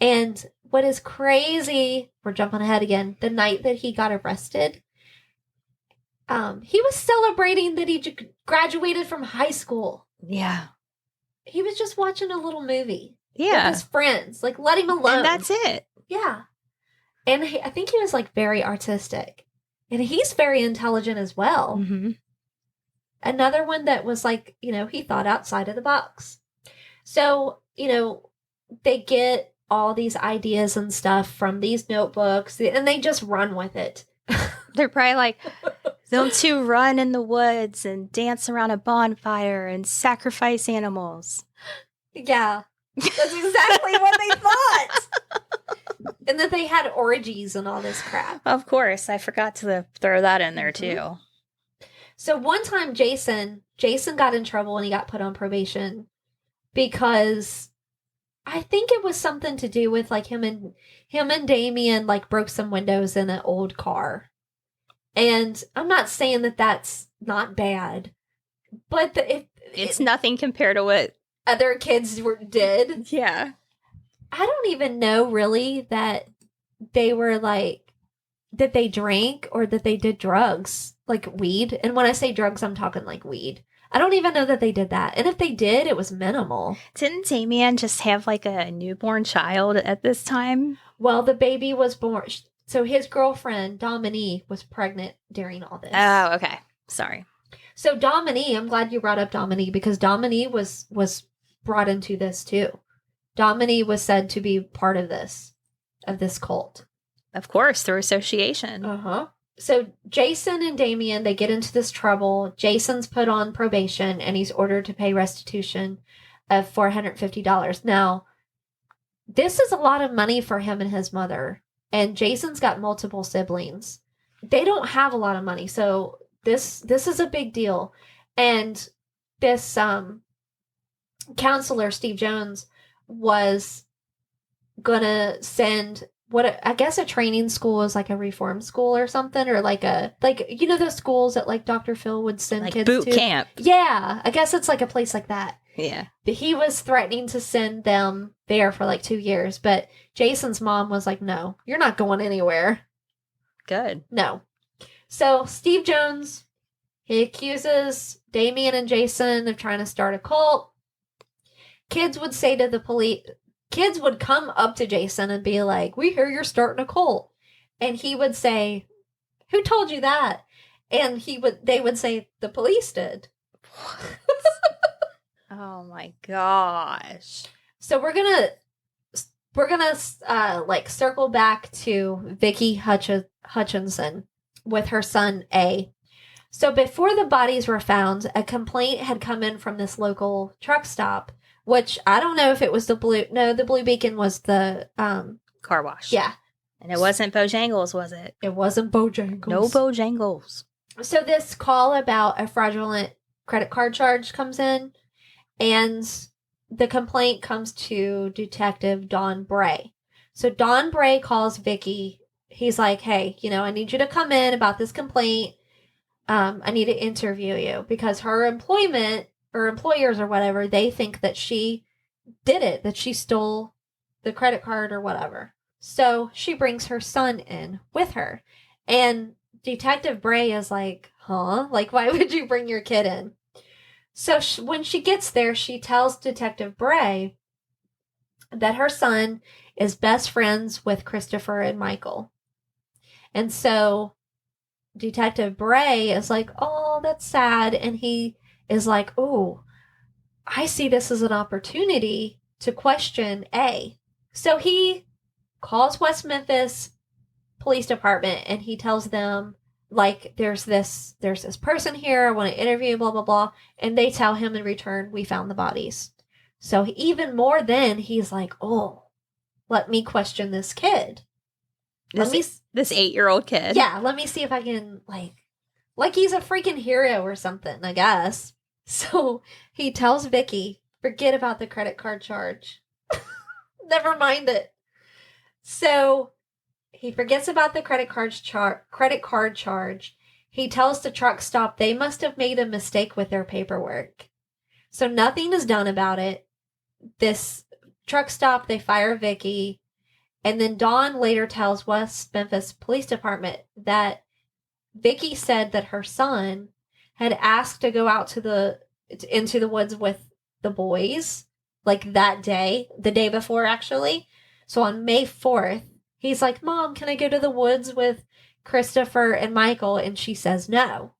And what is crazy, we're jumping ahead again, the night that he got arrested, he was celebrating that he graduated from high school. Yeah. He was just watching a little movie. Yeah. With his friends. Like, let him alone. And that's it. Yeah. And I think he was, like, very artistic. And he's very intelligent as well. Mm-hmm. Another one that was, like, he thought outside of the box. So, they get all these ideas and stuff from these notebooks, and they just run with it. They're probably like, don't you run in the woods and dance around a bonfire and sacrifice animals? Yeah, that's exactly what they thought. And that they had orgies and all this crap. Of course, I forgot to throw that in there too. So one time Jason got in trouble and he got put on probation because I think it was something to do with like him and Damien like broke some windows in an old car. And I'm not saying that that's not bad, but it's nothing compared to what other kids did. Yeah. I don't even know really that they were like, that they drank or that they did drugs, like weed. And when I say drugs, I'm talking like weed. I don't even know that they did that. And if they did, it was minimal. Didn't Damien just have like a newborn child at this time? Well, the baby was born. So his girlfriend, Dominique, was pregnant during all this. Oh, okay. Sorry. So Dominique, I'm glad you brought up Dominique because Dominique was brought into this too. Dominique was said to be part of this cult. Of course, through association. Uh-huh. So Jason and Damien, they get into this trouble. Jason's put on probation and he's ordered to pay restitution of $450. Now, this is a lot of money for him and his mother. And Jason's got multiple siblings. They don't have a lot of money. So this is a big deal. And this counselor, Steve Jones, was gonna send I guess a training school is like a reform school or something, or like those schools that like Dr. Phil would send Like kids boot to. camp. Yeah, I guess it's like a place like that. Yeah. But he was threatening to send them there for like 2 years, but Jason's mom was like, "No, you're not going anywhere." Good. No. So Steve Jones, he accuses Damien and Jason of trying to start a cult. Kids would say to the police, kids would come up to Jason and be like, "We hear you're starting a cult." And he would say, "Who told you that?" And they would say, "The police did." Oh my gosh. So we're gonna like circle back to Vicky Hutchinson with her son A. So before the bodies were found, a complaint had come in from this local truck stop, which I don't know if it was the Blue Beacon was the Car wash. yeah. And it wasn't Bojangles, was it? It wasn't Bojangles. No Bojangles. So this call about a fraudulent credit card charge comes in, and the complaint comes to Detective Don Bray. So Don Bray calls Vicky. He's like, "Hey, I need you to come in about this complaint. I need to interview you because her employment or employers or whatever, they think that she did it, that she stole the credit card or whatever." So she brings her son in with her. And Detective Bray is like, "Huh? Like, why would you bring your kid in?" So when she gets there, she tells Detective Bray that her son is best friends with Christopher and Michael. And so Detective Bray is like, "Oh, that's sad." And he is like, "Oh, I see this as an opportunity to question A." So he calls West Memphis Police Department and he tells them, like, there's this person here, I want to interview, blah, blah, blah. And they tell him in return, "We found the bodies." So even more then, he's like, "Oh, let me question this kid. This 8-year-old kid. Yeah, let me see if I can, like he's a freaking hero or something, I guess." So he tells Vicky, "Forget about the credit card charge. Never mind it." So he forgets about the credit card charge. He tells the truck stop they must have made a mistake with their paperwork. So nothing is done about it. This truck stop, they fire Vicky. And then Dawn later tells West Memphis Police Department that Vicky said that her son had asked to go out into the woods with the boys, like that day, the day before actually. So on May 4th, he's like, "Mom, can I go to the woods with Christopher and Michael?" And she says no.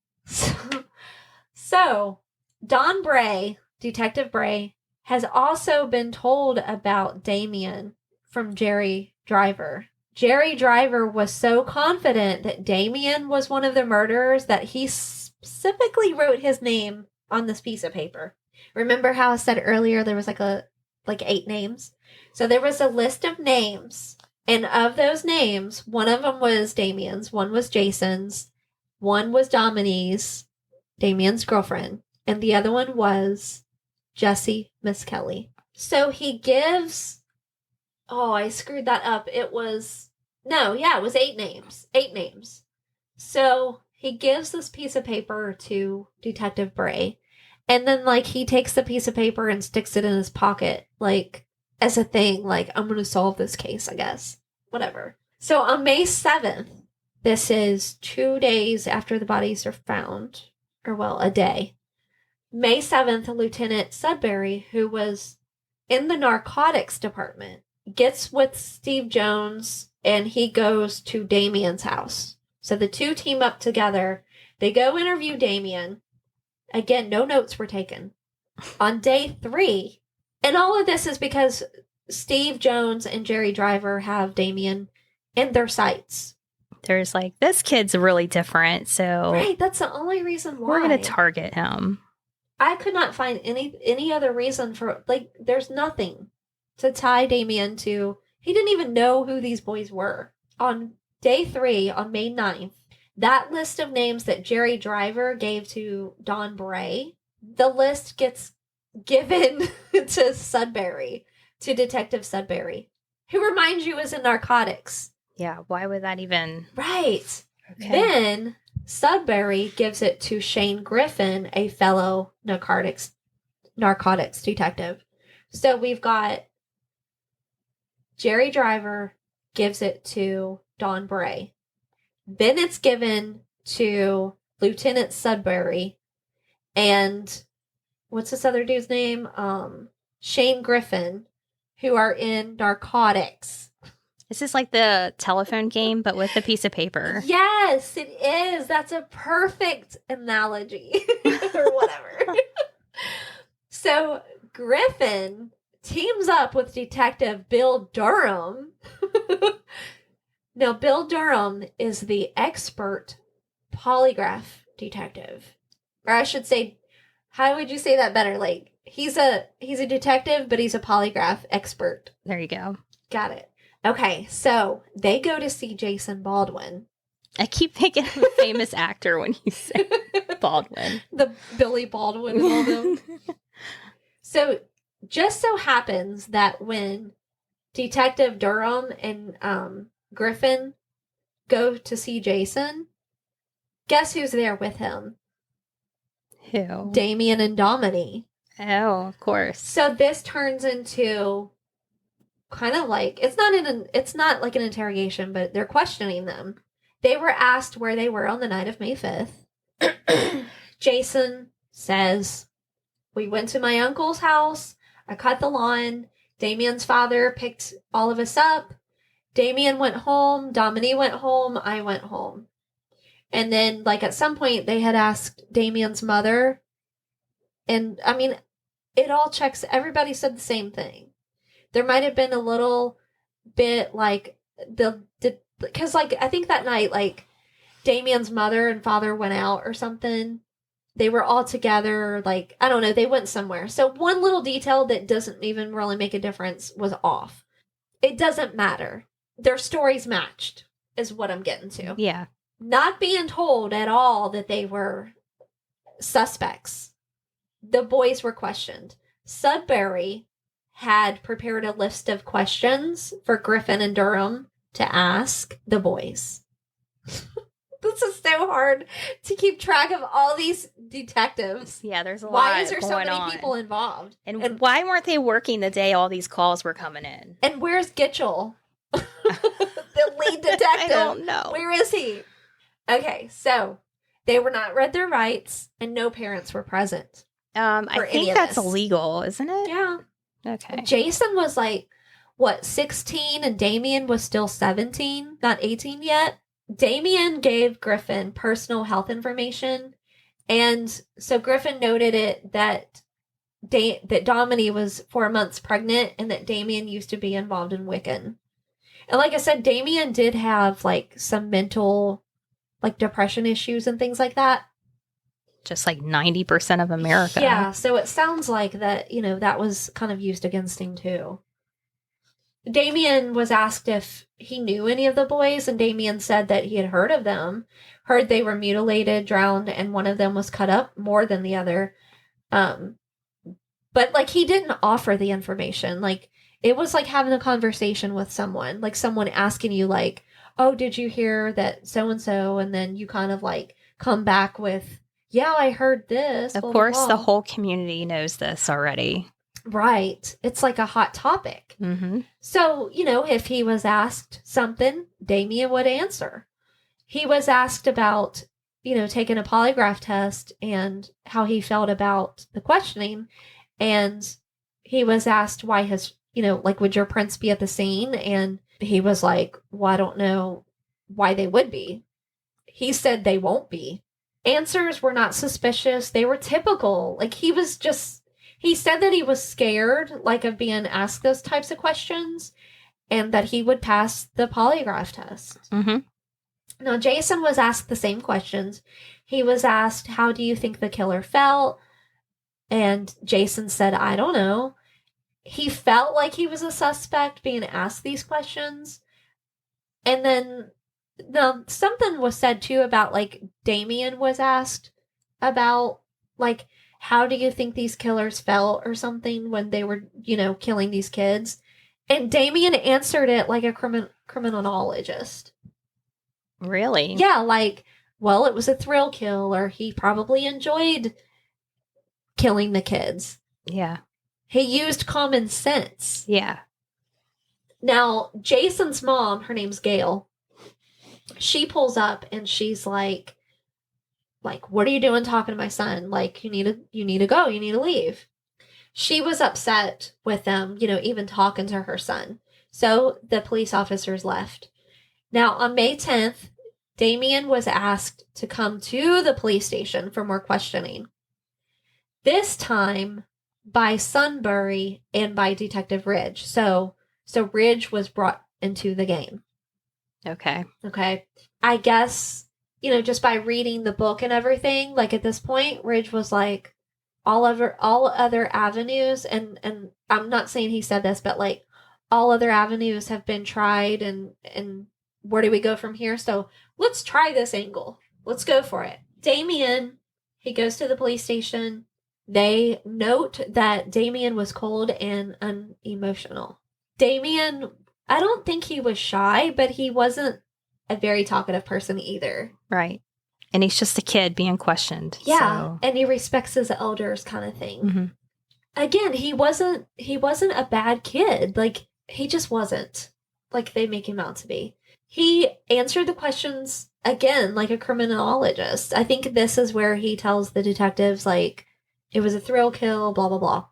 So Don Bray, Detective Bray, has also been told about Damien from Jerry Driver. Jerry Driver was so confident that Damien was one of the murderers that he specifically wrote his name on this piece of paper. Remember how I said earlier there was like 8 names? So there was a list of names. And of those names, one of them was Damien's, one was Jason's, one was Dominique's, Damien's girlfriend, and the other one was Jesse Miss Kelly. So he gives... Oh, I screwed that up. It was 8 names. 8 names. So he gives this piece of paper to Detective Bray, and then, he takes the piece of paper and sticks it in his pocket, as a thing, "I'm going to solve this case, I guess." Whatever. So on May 7th, this is 2 days after the bodies are found, a day. May 7th, Lieutenant Sudbury, who was in the narcotics department, gets with Steve Jones and he goes to Damien's house. So the two team up together. They go interview Damien. Again, no notes were taken. On day 3, and all of this is because Steve Jones and Jerry Driver have Damien in their sights. There's this kid's really different, so... Right, that's the only reason why. We're going to target him. I could not find any other reason for, there's nothing to tie Damien to. He didn't even know who these boys were. On day 3, on May 9th, that list of names that Jerry Driver gave to Don Bray the list gets given to Sudbury, to Detective Sudbury, who, reminds you, is in narcotics. Yeah, why would that even... Right. Okay. Then Sudbury gives it to Shane Griffin, a fellow narcotics detective. So we've got Jerry Driver gives it to Don Bray. Then it's given to Lieutenant Sudbury and what's this other dude's name? Shane Griffin, who are in narcotics. Is this like the telephone game, but with a piece of paper? Yes, it is. That's a perfect analogy. Or whatever. So Griffin teams up with Detective Bill Durham. Now, Bill Durham is the expert polygraph detective. Or I should say, how would you say that better? Like, he's a detective, but he's a polygraph expert. There you go. Got it. Okay, so they go to see Jason Baldwin. I keep thinking of a famous actor when you say Baldwin. The Billy Baldwin of all them. So, just so happens that when Detective Durham and Griffin go to see Jason, guess who's there with him? Who? Damien and Domini. Oh, of course. So this turns into kind of like, it's not like an interrogation, but they're questioning them. They were asked where they were on the night of May 5th. Jason says, we went to my uncle's house. I cut the lawn. Damien's father picked all of us up. Damien went home. Dominique went home. I went home. And then, like, at some point, they had asked Damien's mother. And, I mean, it all checks. Everybody said the same thing. There might have been a little bit, like, because, like, I think that night, like, Damien's mother and father went out or something. They were all together, like, I don't know, they went somewhere. So one little detail that doesn't even really make a difference was off. It doesn't matter. Their stories matched, is what I'm getting to. Yeah. Not being told at all that they were suspects. The boys were questioned. Sudbury had prepared a list of questions for Griffin and Durham to ask the boys. This is so hard to keep track of all these detectives. Yeah, there's a lot. Why is there so going many on? people involved? And why weren't they working the day all these calls were coming in? And where's Gitchell? The lead detective. I don't know. Where is he? Okay, so they were not read their rights and no parents were present. I think that's illegal, isn't it? Yeah. Okay. Jason was like, what, 16 and Damien was still 17, not 18 yet? Damien gave Griffin personal health information, and so Griffin noted it that Domini was 4 months pregnant and that Damien used to be involved in Wiccan. And like I said, Damien did have like some mental, like depression issues and things like that. Just like 90% of America. Yeah, so it sounds like that, you know, that was kind of used against him too. Damien was asked if he knew any of the boys, and Damien said that he had heard of them, heard they were mutilated, drowned, and one of them was cut up more than the other. But, like, he didn't offer the information. Like, it was like having a conversation with someone, like someone asking you, like, oh, did you hear that so-and-so? And then you kind of, like, come back with, yeah, I heard this. Of blah, course, blah, blah. the whole community knows this already. Right. It's like a hot topic. Mm-hmm. So, you know, if he was asked something, Damien would answer. He was asked about, you know, taking a polygraph test and how he felt about the questioning. And he was asked why his, you know, like, would your prints be at the scene? And he was like, well, I don't know why they would be. He said they won't be. Answers were not suspicious. They were typical. Like, he said that he was scared, like, of being asked those types of questions and that he would pass the polygraph test. Mm-hmm. Now, Jason was asked the same questions. He was asked, how do you think the killer felt? And Jason said, I don't know. He felt like he was a suspect being asked these questions. And then something was said, too, about, like, Damien was asked about, like, how do you think these killers felt or something when they were, killing these kids? And Damien answered it like a criminologist. Really? Yeah, like, well, it was a thrill kill, or he probably enjoyed killing the kids. Yeah. He used common sense. Yeah. Now, Jason's mom, her name's Gail, she pulls up and she's like, what are you doing talking to my son? Like, you need to go, you need to leave. She was upset with them, even talking to her son. So the police officers left. Now, on May 10th, Damien was asked to come to the police station for more questioning. This time by Sunbury and by Detective Ridge. So Ridge was brought into the game. Okay. Okay. I guess, just by reading the book and everything, like at this point, Ridge was like, all other avenues, and I'm not saying he said this, but like all other avenues have been tried, and where do we go from here? So let's try this angle. Let's go for it. Damien, he goes to the police station. They note that Damien was cold and unemotional. Damien, I don't think he was shy, but he wasn't a very talkative person either. Right. And he's just a kid being questioned. Yeah, so. and he respects his elders kind of thing. Mm-hmm. Again, he wasn't a bad kid. Like, he just wasn't. Like, they make him out to be. He answered the questions, again, like a criminologist. I think this is where he tells the detectives, like, it was a thrill kill, blah, blah, blah.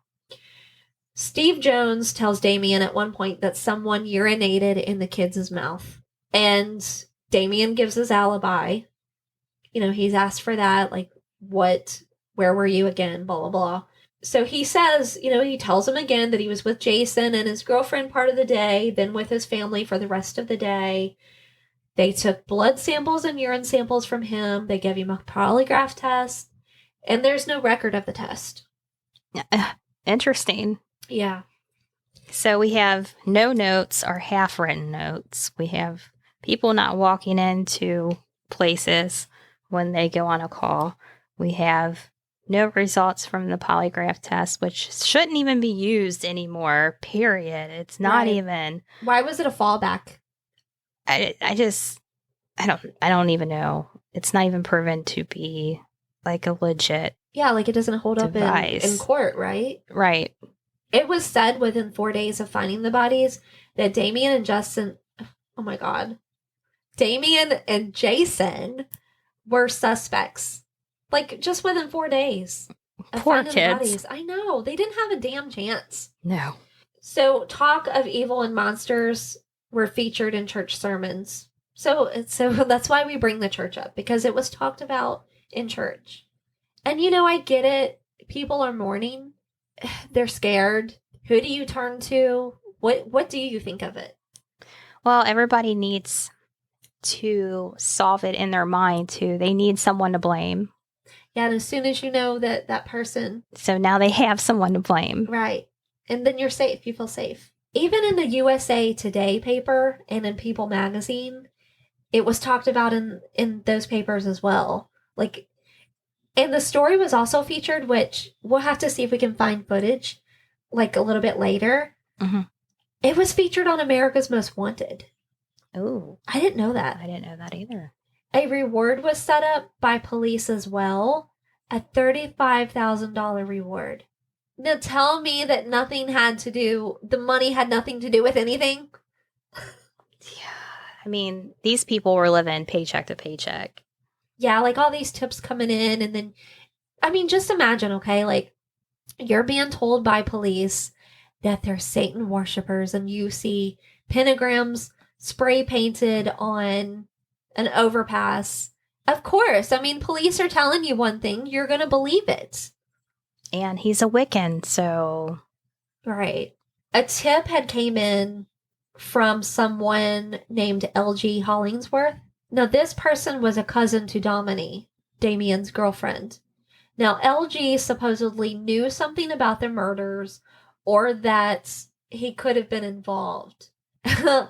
Steve Jones tells Damien at one point that someone urinated in the kid's mouth. And Damien gives his alibi. He's asked for that, like, where were you again, blah, blah, blah. So he says, he tells him again that he was with Jason and his girlfriend part of the day, then with his family for the rest of the day. They took blood samples and urine samples from him. They gave him a polygraph test, and there's no record of the test. Interesting. Yeah. So we have no notes or half-written notes. We have people not walking into places when they go on a call. We have no results from the polygraph test, which shouldn't even be used anymore, period. It's not Right. even. Why was it a fallback? I don't even know. It's not even proven to be like a legit. Yeah, like it doesn't hold up device. in court, right? Right. It was said within 4 days of finding the bodies that Damien and Jason were suspects. Like, just within 4 days of Poor finding the kids. bodies. I know. They didn't have a damn chance. No. So, talk of evil and monsters were featured in church sermons. So that's why we bring the church up, because it was talked about in church. And, I get it. People are mourning. They're scared. Who do you turn to? What do you think of it? Well, everybody needs to solve it in their mind, too. They need someone to blame. Yeah, and as soon as you know that person... So now they have someone to blame. Right. And then you're safe. You feel safe. Even in the USA Today paper and in People magazine, it was talked about in those papers as well. Like, and the story was also featured, which we'll have to see if we can find footage, like, a little bit later. Mm-hmm. It was featured on America's Most Wanted. Oh. I didn't know that. I didn't know that either. A reward was set up by police as well, a $35,000 reward. Now tell me that the money had nothing to do with anything? Yeah. I mean, these people were living paycheck to paycheck. Yeah, like all these tips coming in, and then, I mean, just imagine, okay, like, you're being told by police that they're Satan worshipers, and you see pentagrams spray painted on an overpass. Of course. I mean, police are telling you one thing, you're going to believe it. And he's a Wiccan, so... Right. A tip had came in from someone named L.G. Hollingsworth. Now, this person was a cousin to Domini, Damien's girlfriend. Now, L.G. supposedly knew something about the murders, or that he could have been involved.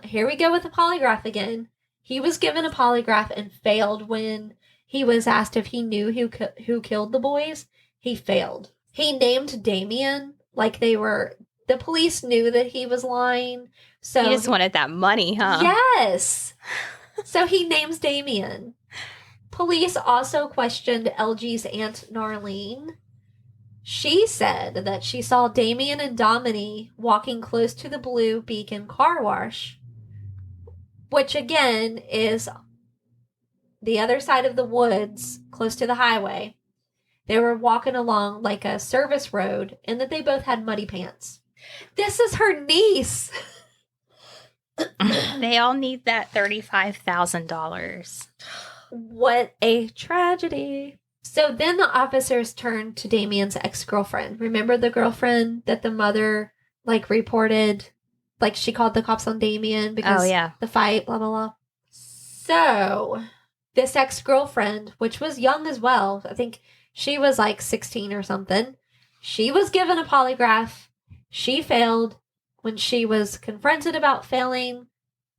Here we go with the polygraph again. He was given a polygraph and failed when he was asked if he knew who killed the boys. he failed. He named Damien like the police knew that he was lying. So He just wanted that money, huh? Yes. So he names Damien. Police also questioned LG's Aunt Narlene. She said that she saw Damien and Domini walking close to the Blue Beacon car wash, which again is the other side of the woods, close to the highway. They were walking along like a service road, and that they both had muddy pants. This is her niece. They all need that $35,000. What a tragedy. So then the officers turned to Damien's ex-girlfriend. Remember the girlfriend that the mother, reported, she called the cops on Damien because the fight, blah, blah, blah. So this ex-girlfriend, which was young as well, I think she was 16 or something, she was given a polygraph. She failed. When she was confronted about failing,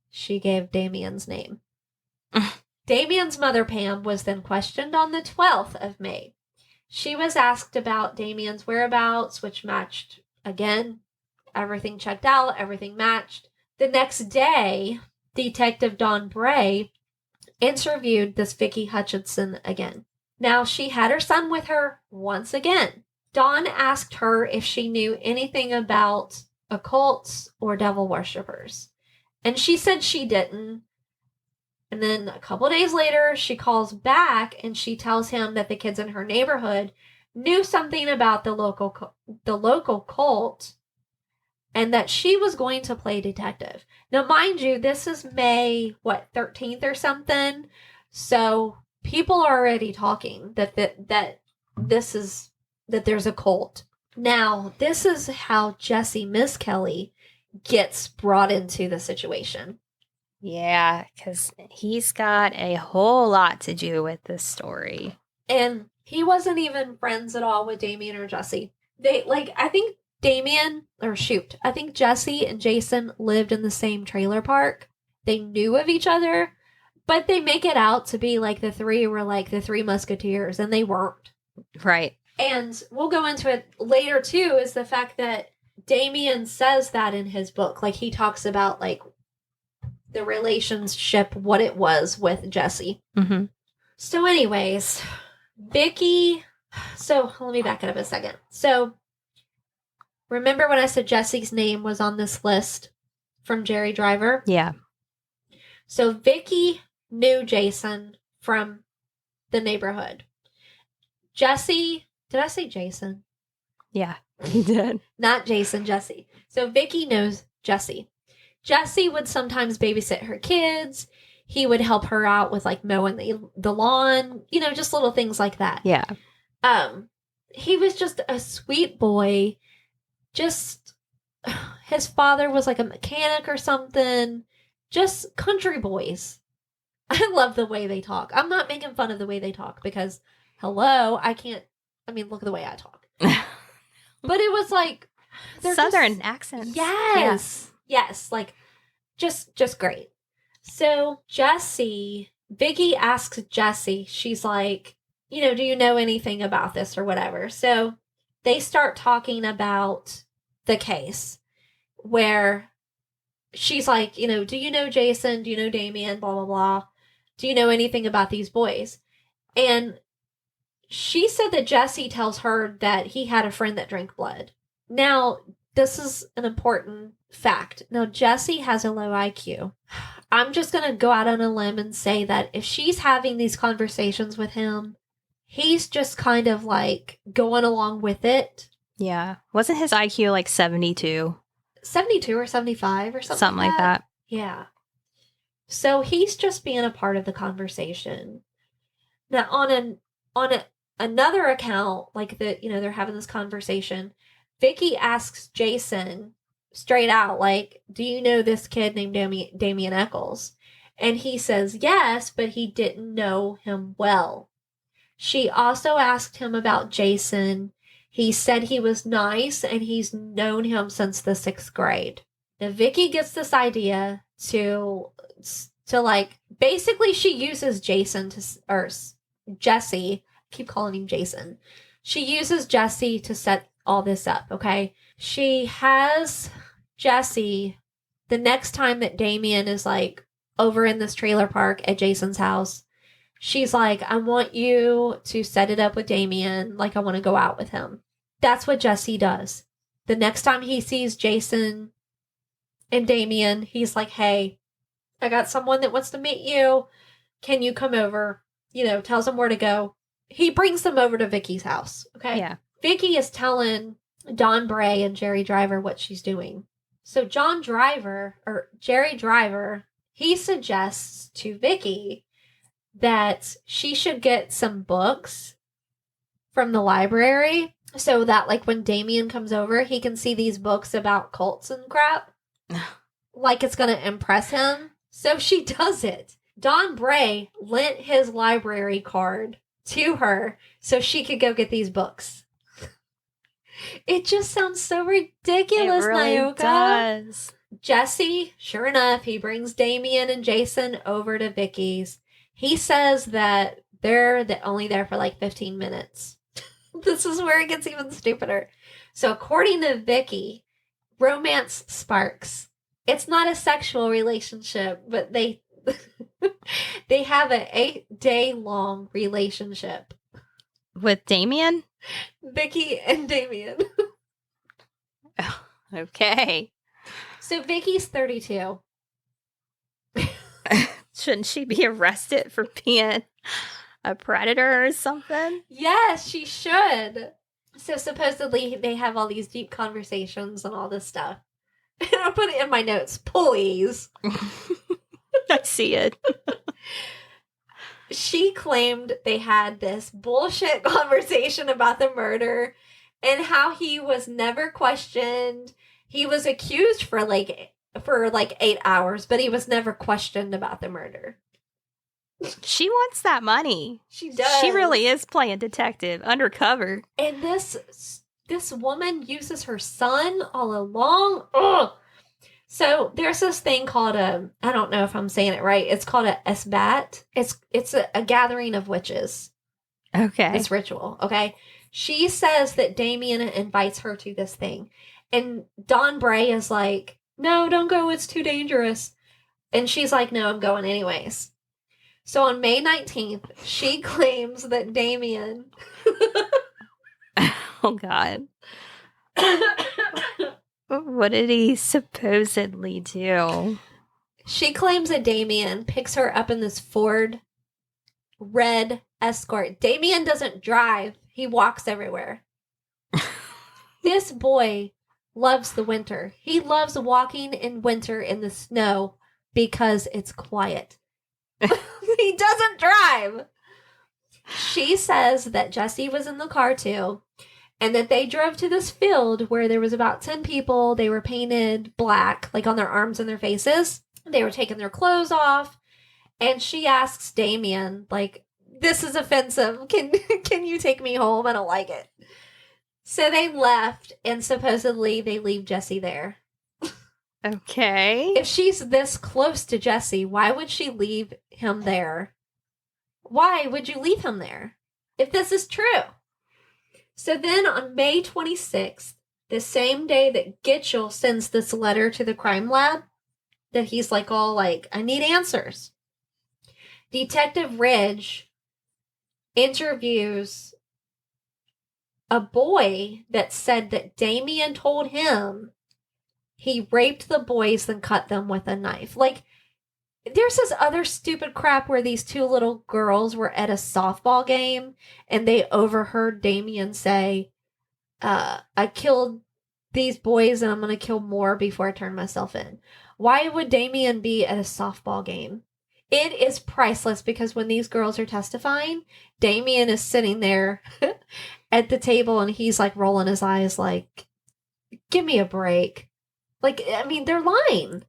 she gave Damien's name. Damien's mother, Pam, was then questioned on the 12th of May. She was asked about Damien's whereabouts, which matched again. Everything checked out. Everything matched. The next day, Detective Dawn Bray interviewed this Vicky Hutchinson again. Now, she had her son with her once again. Dawn asked her if she knew anything about occults or devil worshippers. And she said she didn't. And then a couple days later, she calls back and she tells him that the kids in her neighborhood knew something about the local cult and that she was going to play detective. Now, mind you, this is May, 13th or something. So people are already talking that there's a cult. Now, this is how Jesse Miss Kelly gets brought into the situation. Yeah, because he's got a whole lot to do with this story. And he wasn't even friends at all with Damien or Jesse. I think I think Jesse and Jason lived in the same trailer park. They knew of each other, but they make it out to be the three were the Three Musketeers, and they weren't. Right. And we'll go into it later, too, is the fact that Damien says that in his book. He talks about, the relationship, what it was with Jesse. Mm-hmm. So anyways, Vicky... So, let me back it up a second. So, remember when I said Jesse's name was on this list from Jerry Driver? Yeah. So, Vicky knew Jason from the neighborhood. Jesse... Did I say Jason? Yeah, he did. Not Jason, Jesse. So Vicky knows Jesse. Jesse would sometimes babysit her kids. He would help her out with mowing the lawn, just little things like that. Yeah. He was just a sweet boy. Just his father was a mechanic or something. Just country boys. I love the way they talk. I'm not making fun of the way they talk because hello, look at the way I talk. But it was Southern accents. Yes. Yeah. Yes. Just great. So Vicky asks Jesse, she's like, do you know anything about this or whatever? So they start talking about the case where she's like, do you know Jason? Do you know Damien? Blah, blah, blah. Do you know anything about these boys? And she said that Jesse tells her that he had a friend that drank blood. Now, this is an important fact. Now, Jesse has a low IQ. I'm just going to go out on a limb and say that if she's having these conversations with him, he's just kind of going along with it. Yeah. Wasn't his IQ 72? 72 or 75 or something. Something like that. Yeah. So he's just being a part of the conversation. Now, on another account, they're having this conversation, Vicky asks Jason straight out, do you know this kid named Damien Eccles? And he says yes, but he didn't know him well. She also asked him about Jason. He said he was nice and he's known him since the 6th grade. Now, Vicky gets this idea to basically she uses Jason or Jesse, I keep calling him Jason, She uses Jesse to set all this up, okay? She has Jesse, the next time that Damien is like over in this trailer park at Jason's house, she's like, I want you to set it up with Damien. Like, I want to go out with him. That's what Jesse does. The next time he sees Jason and Damien, he's like, hey, I got someone that wants to meet you. Can you come over? You know, tells them where to go. He brings them over to Vicky's house. Okay. Yeah. Vicky is telling Don Bray and Jerry Driver what she's doing. So Jerry Driver, he suggests to Vicky that she should get some books from the library so that, like, when Damien comes over, he can see these books about cults and crap. Like, it's going to impress him. So she does it. Don Bray lent his library card to her so she could go get these books. It just sounds so ridiculous, it really Nyoka. does. Jesse, sure enough, he brings Damien and Jason over to Vicky's. He says that they're only there for like 15 minutes. This is where it gets even stupider. So according to Vicky, romance sparks. It's not a sexual relationship, but they they have an 8-day-long relationship. With Damien? Vicky and Damien. Okay. So Vicky's 32. Shouldn't she be arrested for being a predator or something? Yes, she should. So supposedly they have all these deep conversations and all this stuff. And I'll put it in my notes, please. I see it. She claimed they had this bullshit conversation about the murder and how he was never questioned. He was accused for like 8 hours, but he was never questioned about the murder. She wants that money. She does. She really is playing detective, undercover. And this woman uses her son all along. Ugh. So there's this thing called I don't know if I'm saying it right. It's called a esbat. It's a gathering of witches. Okay. It's ritual. Okay. She says that Damien invites her to this thing. And Don Bray is like, no, don't go. It's too dangerous. And she's like, no, I'm going anyways. So on May 19th, she claims that Damien... Oh, God. What did he supposedly do? She claims that Damien picks her up in this Ford red Escort. Damien doesn't drive. He walks everywhere. This boy loves the winter. He loves walking in winter in the snow because it's quiet. He doesn't drive. She says that Jesse was in the car too, and that they drove to this field where there was about 10 people. They were painted black, like on their arms and their faces. They were taking their clothes off, and she asks Damien, like, this is offensive. Can you take me home? I don't like it. So they left, and supposedly they leave Jesse there. Okay. If she's this close to Jesse, why would she leave him there? Why would you leave him there if this is true? So then on May 26th, the same day that Gitchell sends this letter to the crime lab, that he's like all like, I need answers. Detective Ridge interviews a boy that said that Damien told him he raped the boys and cut them with a knife. Like, there's this other stupid crap where these two little girls were at a softball game and they overheard Damien say, I killed these boys and I'm going to kill more before I turn myself in. Why would Damien be at a softball game? It is priceless because when these girls are testifying, Damien is sitting there at the table and he's like rolling his eyes like, give me a break. Like, I mean, they're lying.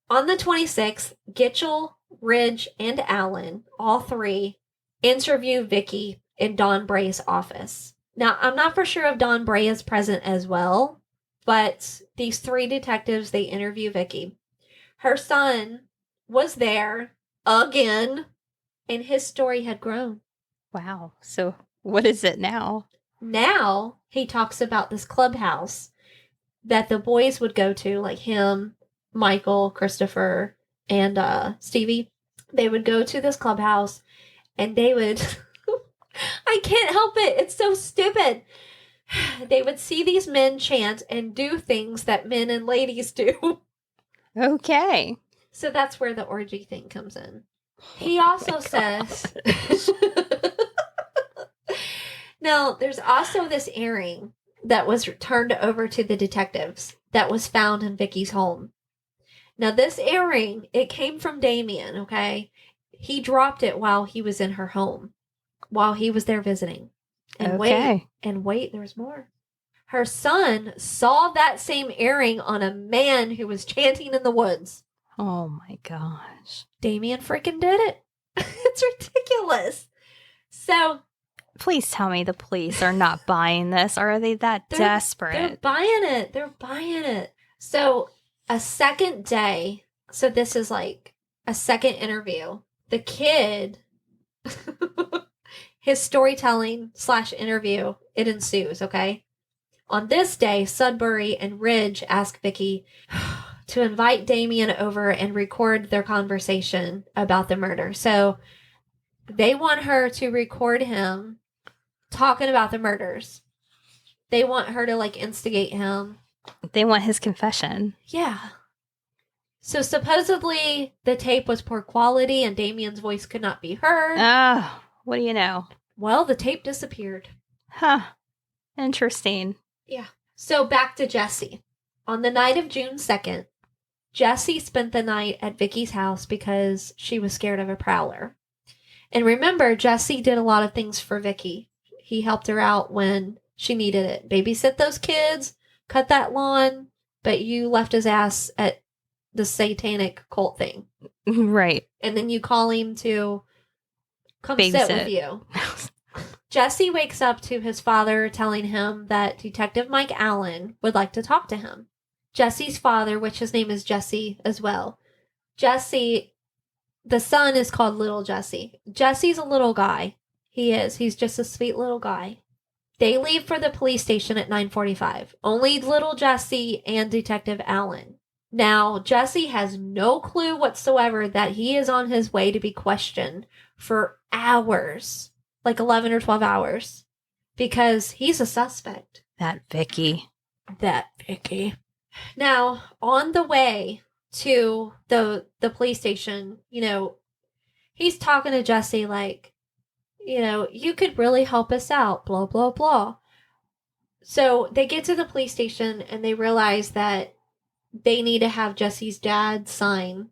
On the 26th, Gitchell, Ridge, and Allen, all three, interview Vicky in Don Bray's office. Now, I'm not for sure if Don Bray is present as well, but these three detectives, they interview Vicky. Her son was there again, and his story had grown. Wow. So What is it now? Now he talks about this clubhouse that the boys would go to, like him, Michael, Christopher, and Stevie. They would go to this clubhouse and they would. I can't help it. It's so stupid. They would see these men chant and do things that men and ladies do. Okay. So that's where the orgy thing comes in. He also says. Now, there's also this earring that was turned over to the detectives that was found in Vicky's home. Now, this earring, it came from Damien, okay? He dropped it while he was in her home, while he was there visiting. And Okay. wait, there's more. Her son saw that same earring on a man who was chanting in the woods. Oh my gosh. Damien freaking did it. It's ridiculous. So, please tell me the police are not buying this. Or are they that desperate? They're buying it. They're buying it. So, a second day. So, this is like a second interview. The kid, his storytelling / interview, it ensues, okay? On this day, Sudbury and Ridge ask Vicky to invite Damien over and record their conversation about the murder. So, they want her to record him talking about the murders. They want her to, like, instigate him. They want his confession. Yeah. So supposedly the tape was poor quality and Damien's voice could not be heard. Oh, what do you know? Well, the tape disappeared. Huh. Interesting. Yeah. So back to Jesse. On the night of June 2nd, Jesse spent the night at Vicky's house because she was scared of a prowler. And remember, Jesse did a lot of things for Vicky. He helped her out when she needed it. Babysit those kids, cut that lawn, but you left his ass at the satanic cult thing. Right. And then you call him to come Babysit. sit with you. Jesse wakes up to his father telling him that Detective Mike Allen would like to talk to him. Jesse's father, which his name is Jesse as well. Jesse, the son is called Little Jesse. Jesse's a little guy. He is. He's just a sweet little guy. They leave for the police station at 9:45. Only Little Jesse and Detective Allen. Now, Jesse has no clue whatsoever that he is on his way to be questioned for hours, like 11 or 12 hours, because he's a suspect. That Vicky. Now, on the way to the police station, he's talking to Jesse like, you could really help us out, blah, blah, blah. So they get to the police station and they realize that they need to have Jesse's dad sign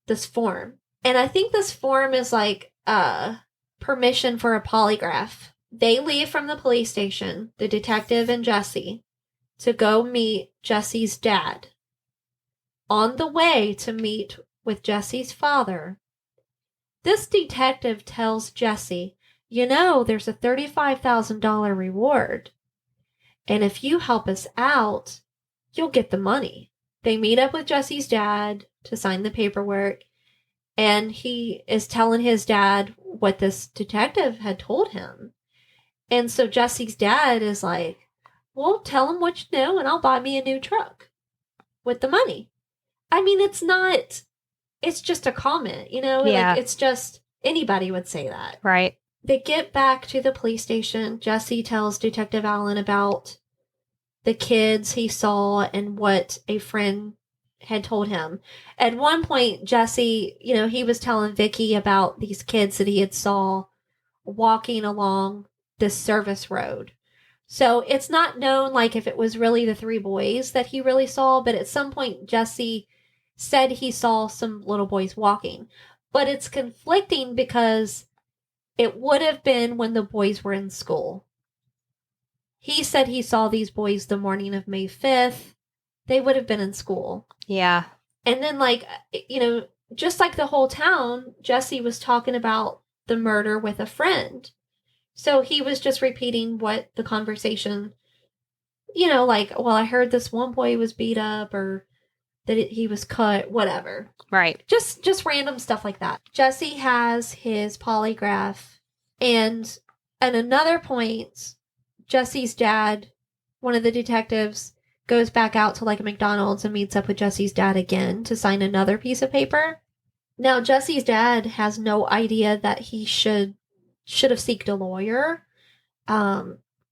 this form. And I think this form is like permission for a polygraph. They leave from the police station, the detective and Jesse, to go meet Jesse's dad. On the way to meet with Jesse's father, this detective tells Jesse, there's a $35,000 reward. And if you help us out, you'll get the money. They meet up with Jesse's dad to sign the paperwork, and he is telling his dad what this detective had told him. And so Jesse's dad is like, well, tell him what you know, and I'll buy me a new truck with the money. I mean, it's just a comment, Yeah. Like, it's just, anybody would say that. Right. They get back to the police station. Jesse tells Detective Allen about the kids he saw and what a friend had told him. At one point, Jesse, he was telling Vicky about these kids that he had saw walking along this service road. So it's not known, like, if it was really the 3 boys that he really saw, but at some point, Jesse said he saw some little boys walking. But it's conflicting because it would have been when the boys were in school. He said he saw these boys the morning of May 5th. They would have been in school. Yeah. And then, like, just like the whole town, Jesse was talking about the murder with a friend. So he was just repeating what the conversation, like, well, I heard this one boy was beat up or that he was cut, whatever. Right. Just random stuff like that. Jesse has his polygraph, and At another point, Jesse's dad, one of the detectives, goes back out to like a McDonald's and meets up with Jesse's dad again to sign another piece of paper. Now, Jesse's dad has no idea that he should have seeked a lawyer.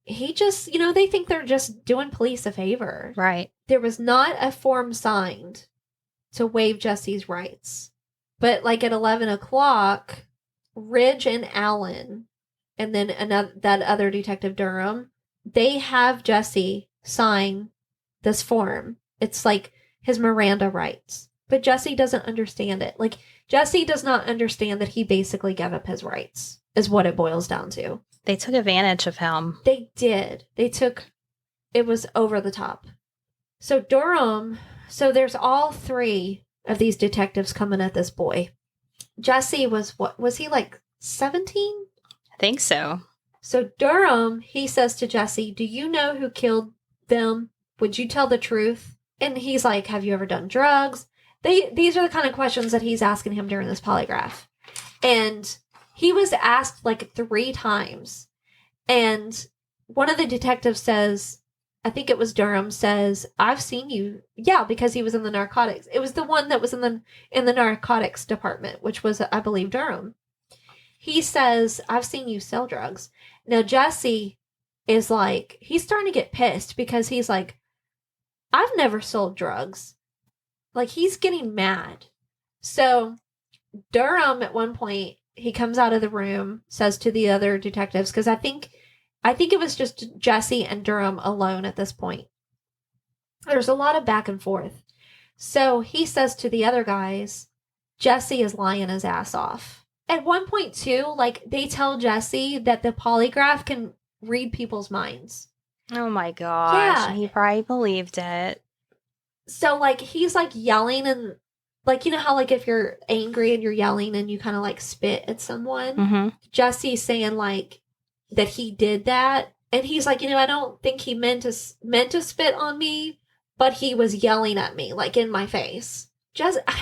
He just, they think they're just doing police a favor. Right. There was not a form signed to waive Jesse's rights. But like at 11 o'clock, Ridge and Allen, and then that other detective Durham, they have Jesse sign this form. It's like his Miranda rights. But Jesse doesn't understand it. Like, Jesse does not understand that he basically gave up his rights, is what it boils down to. They took advantage of him. They did. It was over the top. So there's all three of these detectives coming at this boy. Jesse was he like 17? I think so. So Durham, he says to Jesse, do you know who killed them? Would you tell the truth? And he's like, have you ever done drugs? These are the kind of questions that he's asking him during this polygraph. And he was asked like 3 times. And one of the detectives says, I think it was Durham, says, I've seen you. Yeah, because he was in the narcotics. It was the one that was in the narcotics department, which was, I believe, Durham. He says, I've seen you sell drugs. Now, Jesse is like, he's starting to get pissed because he's like, I've never sold drugs. Like, he's getting mad. So Durham, at one point, he comes out of the room, says to the other detectives, because I think it was just Jesse and Durham alone at this point. There's a lot of back and forth. So he says to the other guys, Jesse is lying his ass off. At one point, too, like, they tell Jesse that the polygraph can read people's minds. Oh, my gosh. Yeah. He probably believed it. So, like, he's, like, yelling and, like, you know how, like, if you're angry and you're yelling and you kind of, like, spit at someone? Mm-hmm. Jesse's saying, like, that he did that. And he's like, I don't think he meant to spit on me, but he was yelling at me, like, in my face.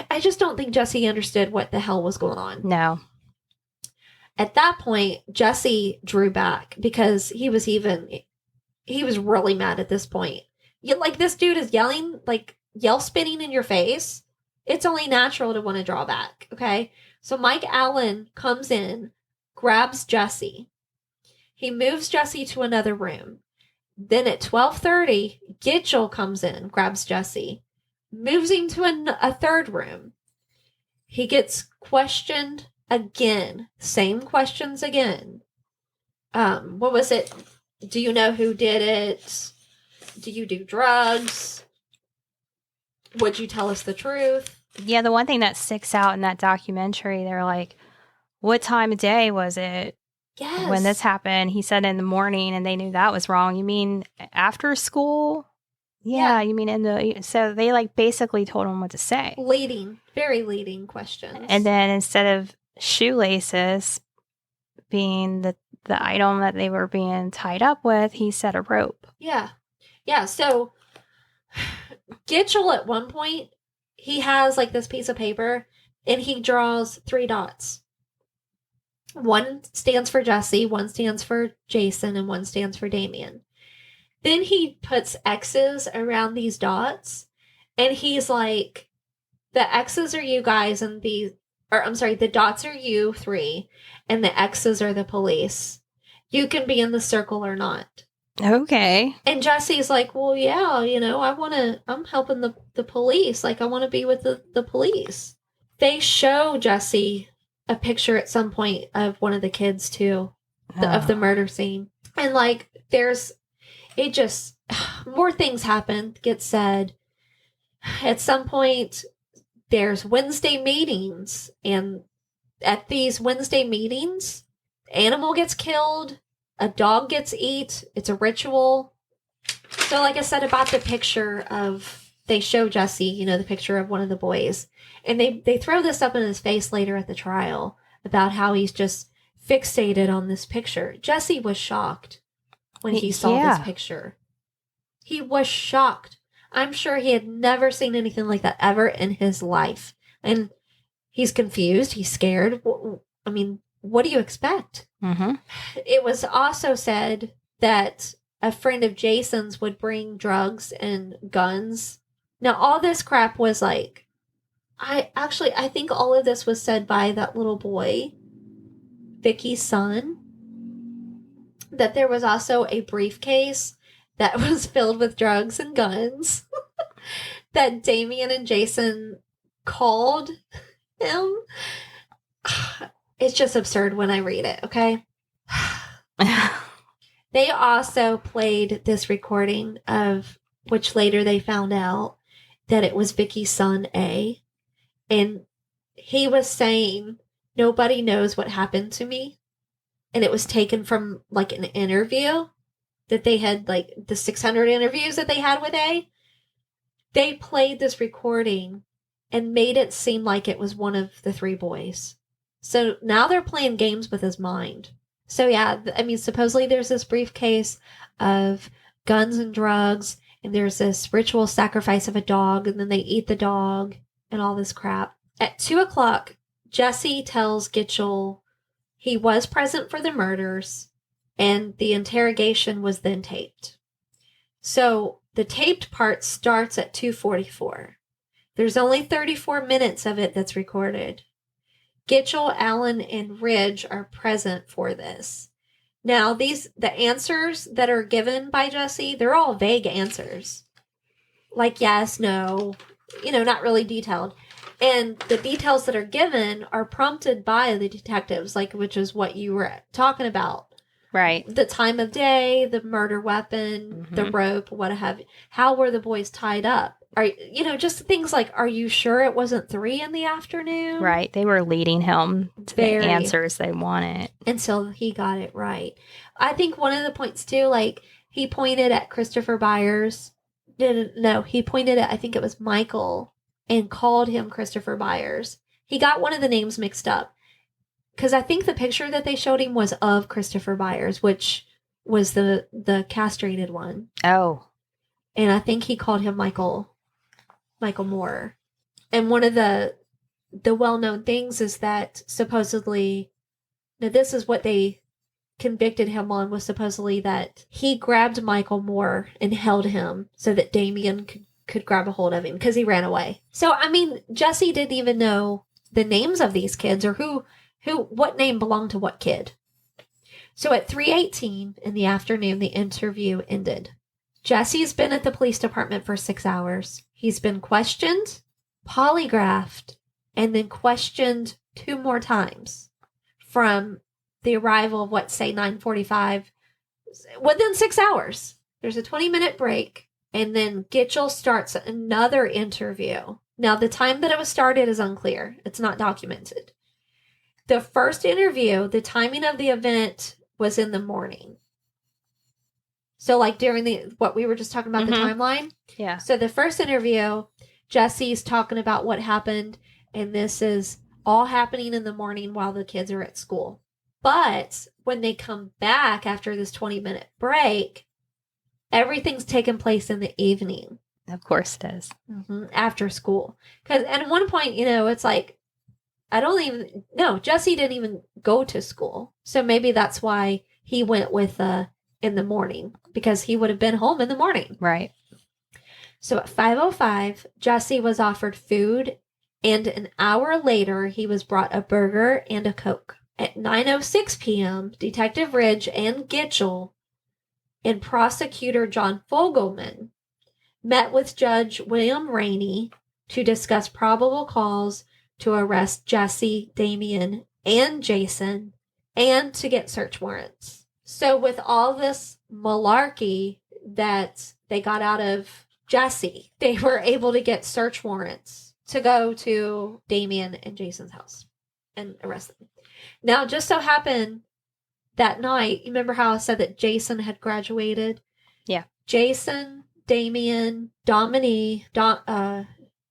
I just don't think Jesse understood what the hell was going on. No. At that point, Jesse drew back because he was really mad at this point. Like, this dude is yelling, like, yell spitting in your face. It's only natural to want to draw back, okay? So Mike Allen comes in, grabs Jesse. He moves Jesse to another room. Then at 12:30, Gitchell comes in, grabs Jesse, moves him to a third room. He gets questioned again. Same questions again. What was it? Do you know who did it? Do you do drugs? Would you tell us the truth? Yeah, the one thing that sticks out in that documentary, they're like, what time of day was it? Yes. When this happened? He said in the morning, and they knew that was wrong. You mean after school? Yeah. You mean so they like basically told him what to say. Very leading questions. And then instead of shoelaces being the item that they were being tied up with, he said a rope. Yeah. Yeah. So Gitchell, at one point, he has like this piece of paper and he draws 3 dots. One stands for Jesse, one stands for Jason, and one stands for Damien. Then he puts X's around these dots, and he's like, the X's are you guys, and the dots are you 3, and the X's are the police. You can be in the circle or not. Okay. And Jesse's like, well, yeah, I'm helping the police. Like, I want to be with the police. They show Jesse a picture at some point of one of the kids too, of the murder scene. And like, more things happen, get said. At some point, there's Wednesday meetings. And at these Wednesday meetings, animal gets killed, a dog gets eat. It's a ritual. So like I said about the picture they show Jesse, the picture of one of the boys. And they throw this up in his face later at the trial about how he's just fixated on this picture. Jesse was shocked when he saw this picture. He was shocked. I'm sure he had never seen anything like that ever in his life. And he's confused. He's scared. I mean, what do you expect? Mm-hmm. It was also said that a friend of Jason's would bring drugs and guns. Now, all this crap was like, I think all of this was said by that little boy, Vicky's son, that there was also a briefcase that was filled with drugs and guns that Damien and Jason called him. It's just absurd when I read it, okay? They also played this recording of, which later they found out that it was Vicky's son, A. And he was saying, nobody knows what happened to me. And it was taken from like an interview that they had, like the 600 interviews that they had with A. They played this recording and made it seem like it was one of the three boys. So now they're playing games with his mind. So yeah, I mean, supposedly there's this briefcase of guns and drugs, and there's this ritual sacrifice of a dog, and then they eat the dog and all this crap. At 2:00, Jesse tells Gitchell he was present for the murders, and the interrogation was then taped. So the taped part starts at 2:44. There's only 34 minutes of it that's recorded. Gitchell, Allen, and Ridge are present for this. Now, the answers that are given by Jesse, they're all vague answers. Like yes, no, not really detailed. And the details that are given are prompted by the detectives, like, which is what you were talking about. Right. The time of day, the murder weapon, the rope, what have you. How were the boys tied up? Just things like, are you sure it wasn't 3 p.m? Right. They were leading him to the answers they wanted. Until he got it right. I think one of the points, too, like, he pointed at Christopher Byers. No, he pointed at, I think it was Michael, and called him Christopher Byers. He got one of the names mixed up. Because I think the picture that they showed him was of Christopher Byers, which was the castrated one. Oh. And I think he called him Michael Moore. And one of the well-known things is that supposedly, now this is what they convicted him on, was supposedly that he grabbed Michael Moore and held him so that Damien could grab a hold of him because he ran away. So, I mean, Jesse didn't even know the names of these kids or what name belonged to what kid. So at 3:18 in the afternoon, the interview ended. Jesse's been at the police department for 6 hours. He's been questioned, polygraphed, and then questioned 2 more times from the arrival of, say 9:45, within 6 hours. There's a 20-minute break, and then Gitchell starts another interview. Now, the time that it was started is unclear. It's not documented. The first interview, the timing of the event was in the morning. So, like, during what we were just talking about, the timeline. Yeah. So, the first interview, Jesse's talking about what happened, and this is all happening in the morning while the kids are at school. But when they come back after this 20-minute break, everything's taking place in the evening. Of course it is. After school. Because at one point, it's like, Jesse didn't even go to school. So maybe that's why he went with in the morning, because he would have been home in the morning. Right. So at 5:05, Jesse was offered food, and an hour later, he was brought a burger and a Coke. At 9:06 p.m., Detective Ridge and Gitchell and prosecutor John Fogelman met with Judge William Rainey to discuss probable cause to arrest Jesse, Damien, and Jason, and to get search warrants. So with all this malarkey that they got out of Jesse, they were able to get search warrants to go to Damien and Jason's house and arrest them. Now, just so happened that night, you remember how I said that Jason had graduated? Yeah. Jason, Damien, Dominique,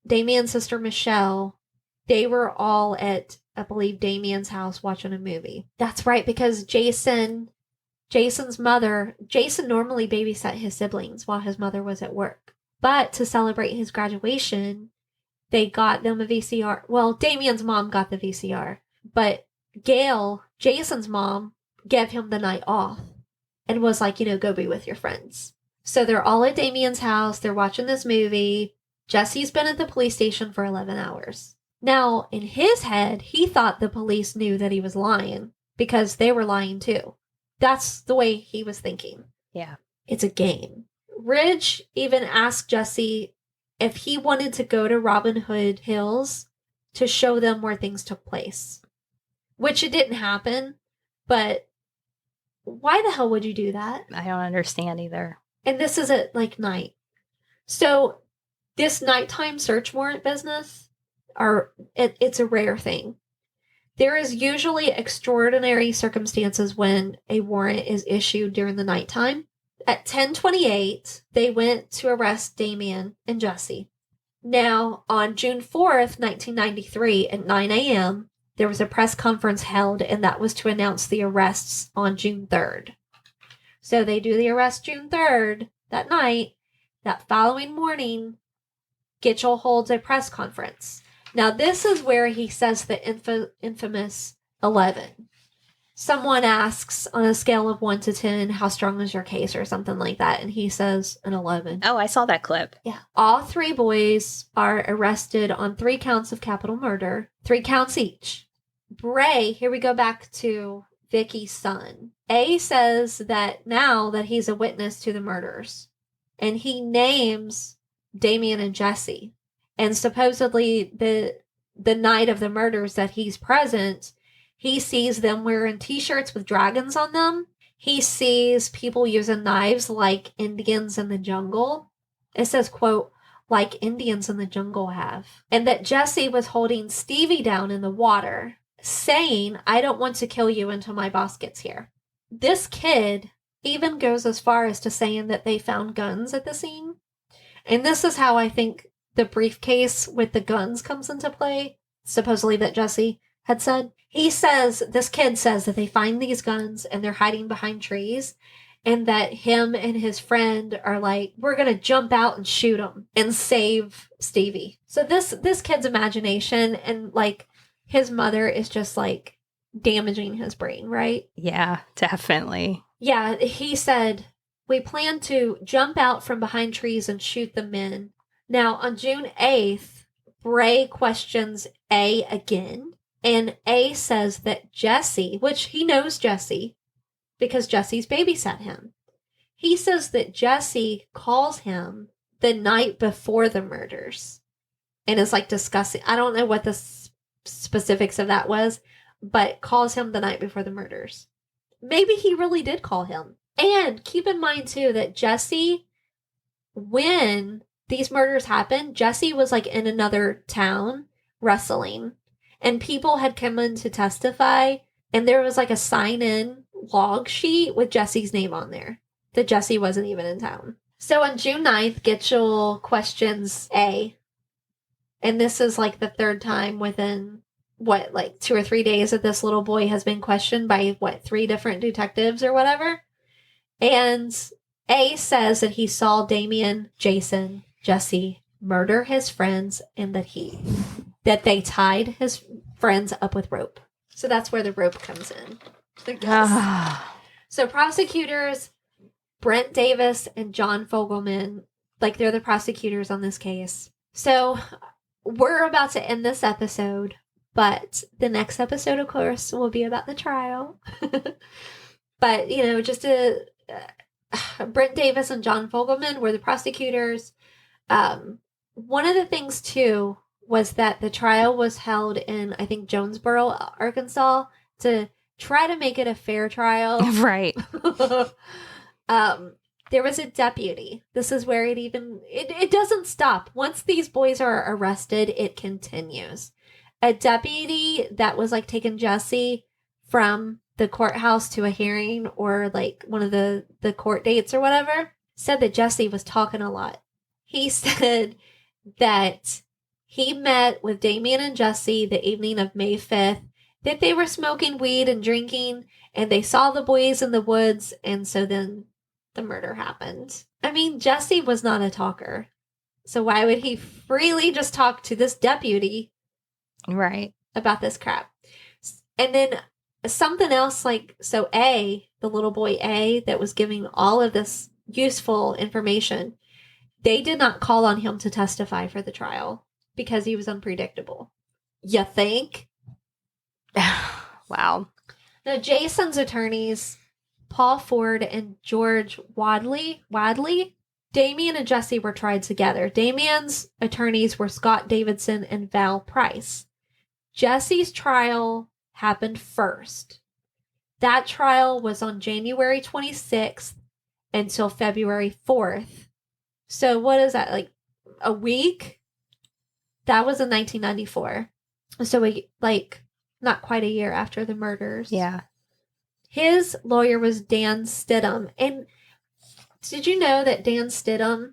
Damien's sister Michelle, they were all at, I believe, Damien's house watching a movie. That's right, because Jason's mother, Jason normally babysat his siblings while his mother was at work. But to celebrate his graduation, they got them a VCR. Well, Damien's mom got the VCR, but Gail, Jason's mom, gave him the night off and was like, go be with your friends. So they're all at Damien's house. They're watching this movie. Jesse's been at the police station for 11 hours. Now, in his head, he thought the police knew that he was lying because they were lying too. That's the way he was thinking. Yeah. It's a game. Ridge even asked Jesse if he wanted to go to Robin Hood Hills to show them where things took place. Which it didn't happen, but why the hell would you do that? I don't understand either. And this is at night. So this nighttime search warrant business, it's a rare thing. There is usually extraordinary circumstances when a warrant is issued during the nighttime. At 10:28, they went to arrest Damien and Jesse. Now, on June 4th, 1993, at 9 a.m., there was a press conference held, and that was to announce the arrests on June 3rd. So they do the arrest June 3rd that night. That following morning, Gitchell holds a press conference. Now, this is where he says the infamous 11. Someone asks on a scale of 1 to 10, how strong is your case or something like that, and he says an 11. Oh, I saw that clip. Yeah. All three boys are arrested on 3 counts of capital murder, 3 counts each. Bray, here we go back to Vicky's son. A says that now that he's a witness to the murders, and he names Damien and Jesse. And supposedly the night of the murders that he's present, he sees them wearing t-shirts with dragons on them. He sees people using knives like Indians in the jungle. It says, quote, like Indians in the jungle have. And that Jesse was holding Stevie down in the water, saying, I don't want to kill you until my boss gets here. This kid even goes as far as to saying that they found guns at the scene. And this is how I think the briefcase with the guns comes into play, supposedly that Jesse had said. This kid says that they find these guns and they're hiding behind trees, and that him and his friend are like, we're going to jump out and shoot him and save Stevie. So this kid's imagination and his mother is just damaging his brain, right? Yeah, definitely. Yeah, he said, we plan to jump out from behind trees and shoot the men. Now, on June 8th, Bray questions A again, and A says that Jesse, which he knows Jesse, because Jesse's babysat him. He says that Jesse calls him the night before the murders and is discussing, I don't know what the specifics of that was, but calls him the night before the murders. Maybe he really did call him. And keep in mind too that Jesse, when these murders happened, Jesse was in another town wrestling, and people had come in to testify, and there was a sign-in log sheet with Jesse's name on there, that Jesse wasn't even in town. So on June 9th, Gitchell questions A, and this is the third time within, 2 or 3 days that this little boy has been questioned by, 3 different detectives or whatever. And A says that he saw Damien, Jason, Jesse murder his friends, and that they tied his friends up with rope. So that's where the rope comes in. So prosecutors, Brent Davis and John Fogelman, they're the prosecutors on this case. So we're about to end this episode, but the next episode, of course, will be about the trial. But, Brent Davis and John Fogelman were the prosecutors. One of the things, too, was that the trial was held in, I think, Jonesboro, Arkansas, to try to make it a fair trial. Right. There was a deputy. This is where it doesn't stop. Once these boys are arrested, it continues. A deputy that was taking Jesse from the courthouse to a hearing or one of the court dates or whatever, said that Jesse was talking a lot. He said that he met with Damien and Jesse the evening of May 5th, that they were smoking weed and drinking, and they saw the boys in the woods, and so then the murder happened. I mean, Jesse was not a talker, so why would he freely just talk to this deputy Right. about this crap? And then something else, like, so A, the little boy A that was giving all of this useful information, they did not call on him to testify for the trial because he was unpredictable. You think? Wow. Now, Jason's attorneys, Paul Ford and George Wadley, Damien and Jesse were tried together. Damien's attorneys were Scott Davidson and Val Price. Jesse's trial happened first. That trial was on January 26th until February 4th. So what is that, like a week? That was in 1994. So not quite a year after the murders. Yeah. His lawyer was Dan Stidham. And did you know that Dan Stidham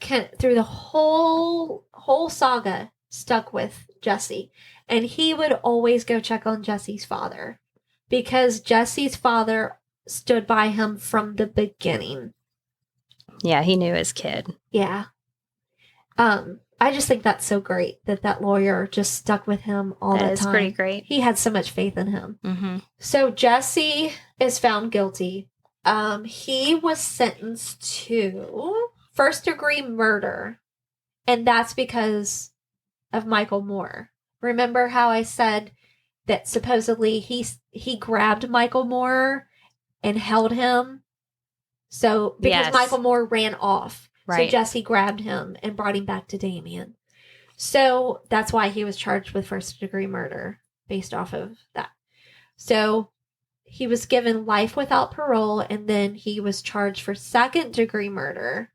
through the whole saga stuck with Jesse? And he would always go check on Jesse's father because Jesse's father stood by him from the beginning. Yeah, he knew his kid. Yeah. I just think that's so great that lawyer just stuck with him all the time. That is pretty great. He had so much faith in him. Mm-hmm. So Jesse is found guilty. He was sentenced to first-degree murder, and that's because of Michael Moore. Remember how I said that supposedly he grabbed Michael Moore and held him? So, because Yes. Michael Moore ran off. Right. So Jesse grabbed him and brought him back to Damien. So that's why he was charged with first-degree murder based off of that. So he was given life without parole, and then he was charged for second-degree murder.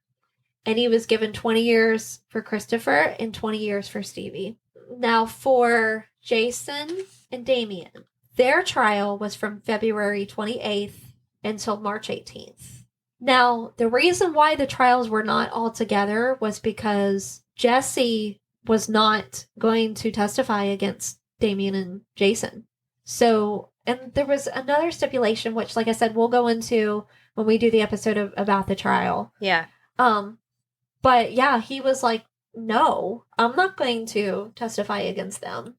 And he was given 20 years for Christopher and 20 years for Stevie. Now for Jason and Damien, their trial was from February 28th until March 18th. Now, the reason why the trials were not all together was because Jesse was not going to testify against Damien and Jason. So, and there was another stipulation, which, like I said, we'll go into when we do the episode about the trial. Yeah. But yeah, he was like, no, I'm not going to testify against them.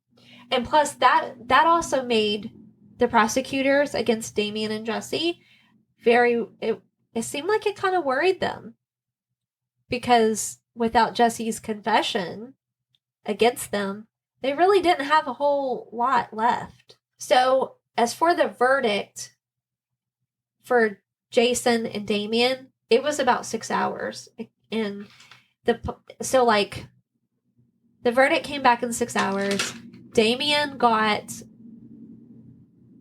And plus that also made the prosecutors against Damien and Jesse it seemed like it kind of worried them because without Jesse's confession against them, they really didn't have a whole lot left. So as for the verdict for Jason and Damien, it was about 6 hours. And the verdict came back in 6 hours. Damien got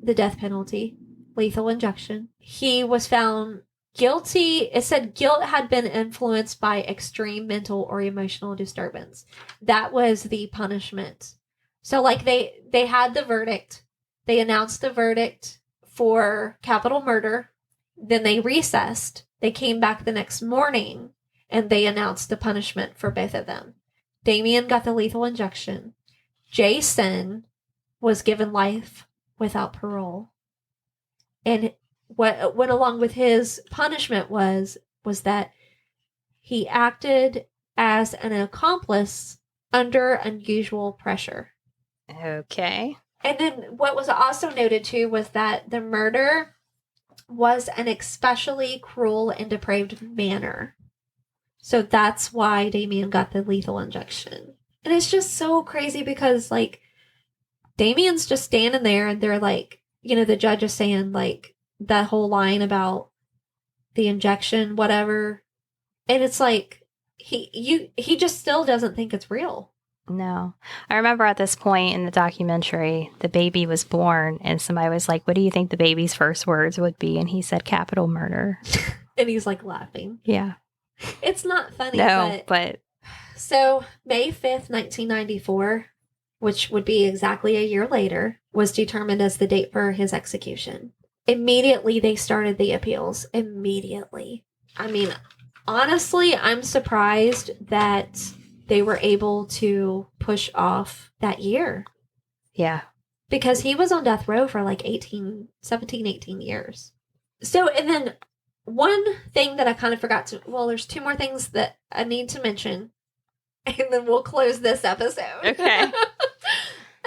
the death penalty, lethal injection. He was found guilty. It said guilt had been influenced by extreme mental or emotional disturbance. That was the punishment. So like they had the verdict. They announced the verdict for capital murder. Then they recessed. They came back the next morning and they announced the punishment for both of them. Damien got the lethal injection. Jason was given life without parole. And what went along with his punishment was that he acted as an accomplice under unusual pressure. Okay. And then what was also noted too was that the murder was an especially cruel and depraved manner. So that's why Damien got the lethal injection. And it's just so crazy because like Damien's just standing there and they're like, the judge is saying like, that whole line about the injection, whatever. And it's like, he just still doesn't think it's real. No. I remember at this point in the documentary, the baby was born and somebody was like, what do you think the baby's first words would be? And he said capital murder. And he's like laughing. Yeah. It's not funny. No, but. So May 5th, 1994, which would be exactly a year later, was determined as the date for his execution. Immediately, they started the appeals. Immediately. I mean, honestly, I'm surprised that they were able to push off that year. Yeah. Because he was on death row for like 18 years. So, and then one thing that I kind of forgot there's two more things that I need to mention. And then we'll close this episode. Okay.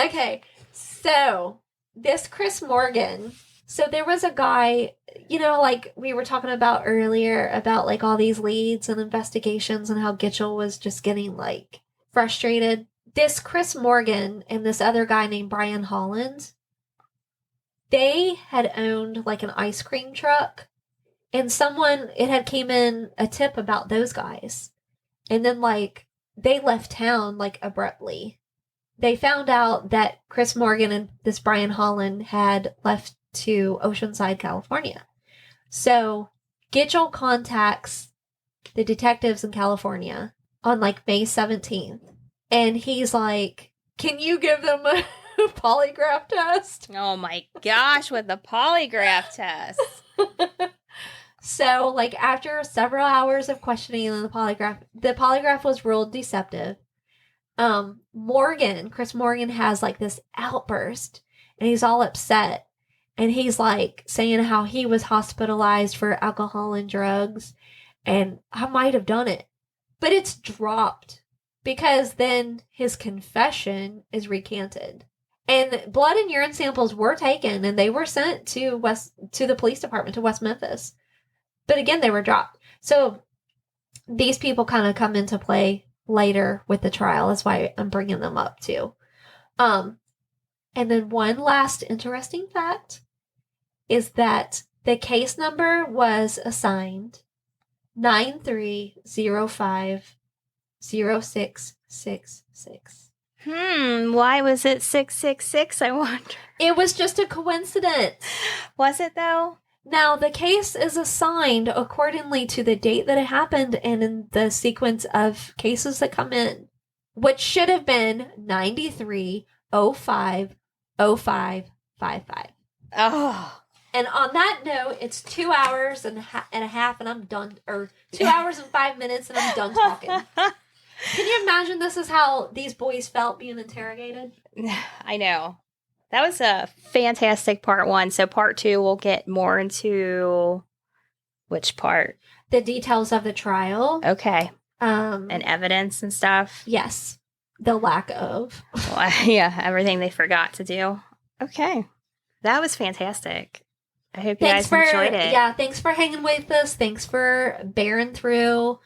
Okay. So, this Chris Morgan. So there was a guy, like we were talking about earlier about like all these leads and investigations and how Gitchell was just getting like frustrated. This Chris Morgan and this other guy named Brian Holland, they had owned like an ice cream truck, and it had came in a tip about those guys. And then like they left town like abruptly. They found out that Chris Morgan and this Brian Holland had left to Oceanside, California. So Gitchell contacts the detectives in California on like May 17th. And he's like, can you give them a polygraph test? Oh my gosh, with the polygraph test. So like after several hours of questioning on the polygraph was ruled deceptive. Chris Morgan has like this outburst and he's all upset. And he's like saying how he was hospitalized for alcohol and drugs. And I might have done it. But it's dropped because then his confession is recanted. And blood and urine samples were taken and they were sent to the police department to West Memphis. But again, they were dropped. So these people kind of come into play later with the trial. That's why I'm bringing them up too. And then one last interesting fact is that the case number was assigned 93050666. Why was it 666, I wonder? It was just a coincidence. Was it, though? Now, the case is assigned accordingly to the date that it happened and in the sequence of cases that come in, which should have been 93050555. Oh. And on that note, it's 2 hours and a half and I'm done, or 2 hours and 5 minutes and I'm done talking. Can you imagine this is how these boys felt being interrogated? I know. That was a fantastic part 1. So part 2, we'll get more into which part? The details of the trial. Okay. And evidence and stuff. Yes. The lack of. Well, yeah, everything they forgot to do. Okay. That was fantastic. I hope you guys enjoyed it. Yeah, thanks for hanging with us. Thanks for bearing through.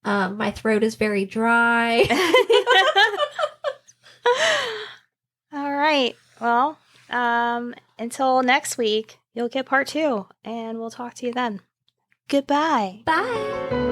My throat is very dry. All right. Well, until next week, you'll get part 2, and we'll talk to you then. Goodbye. Bye.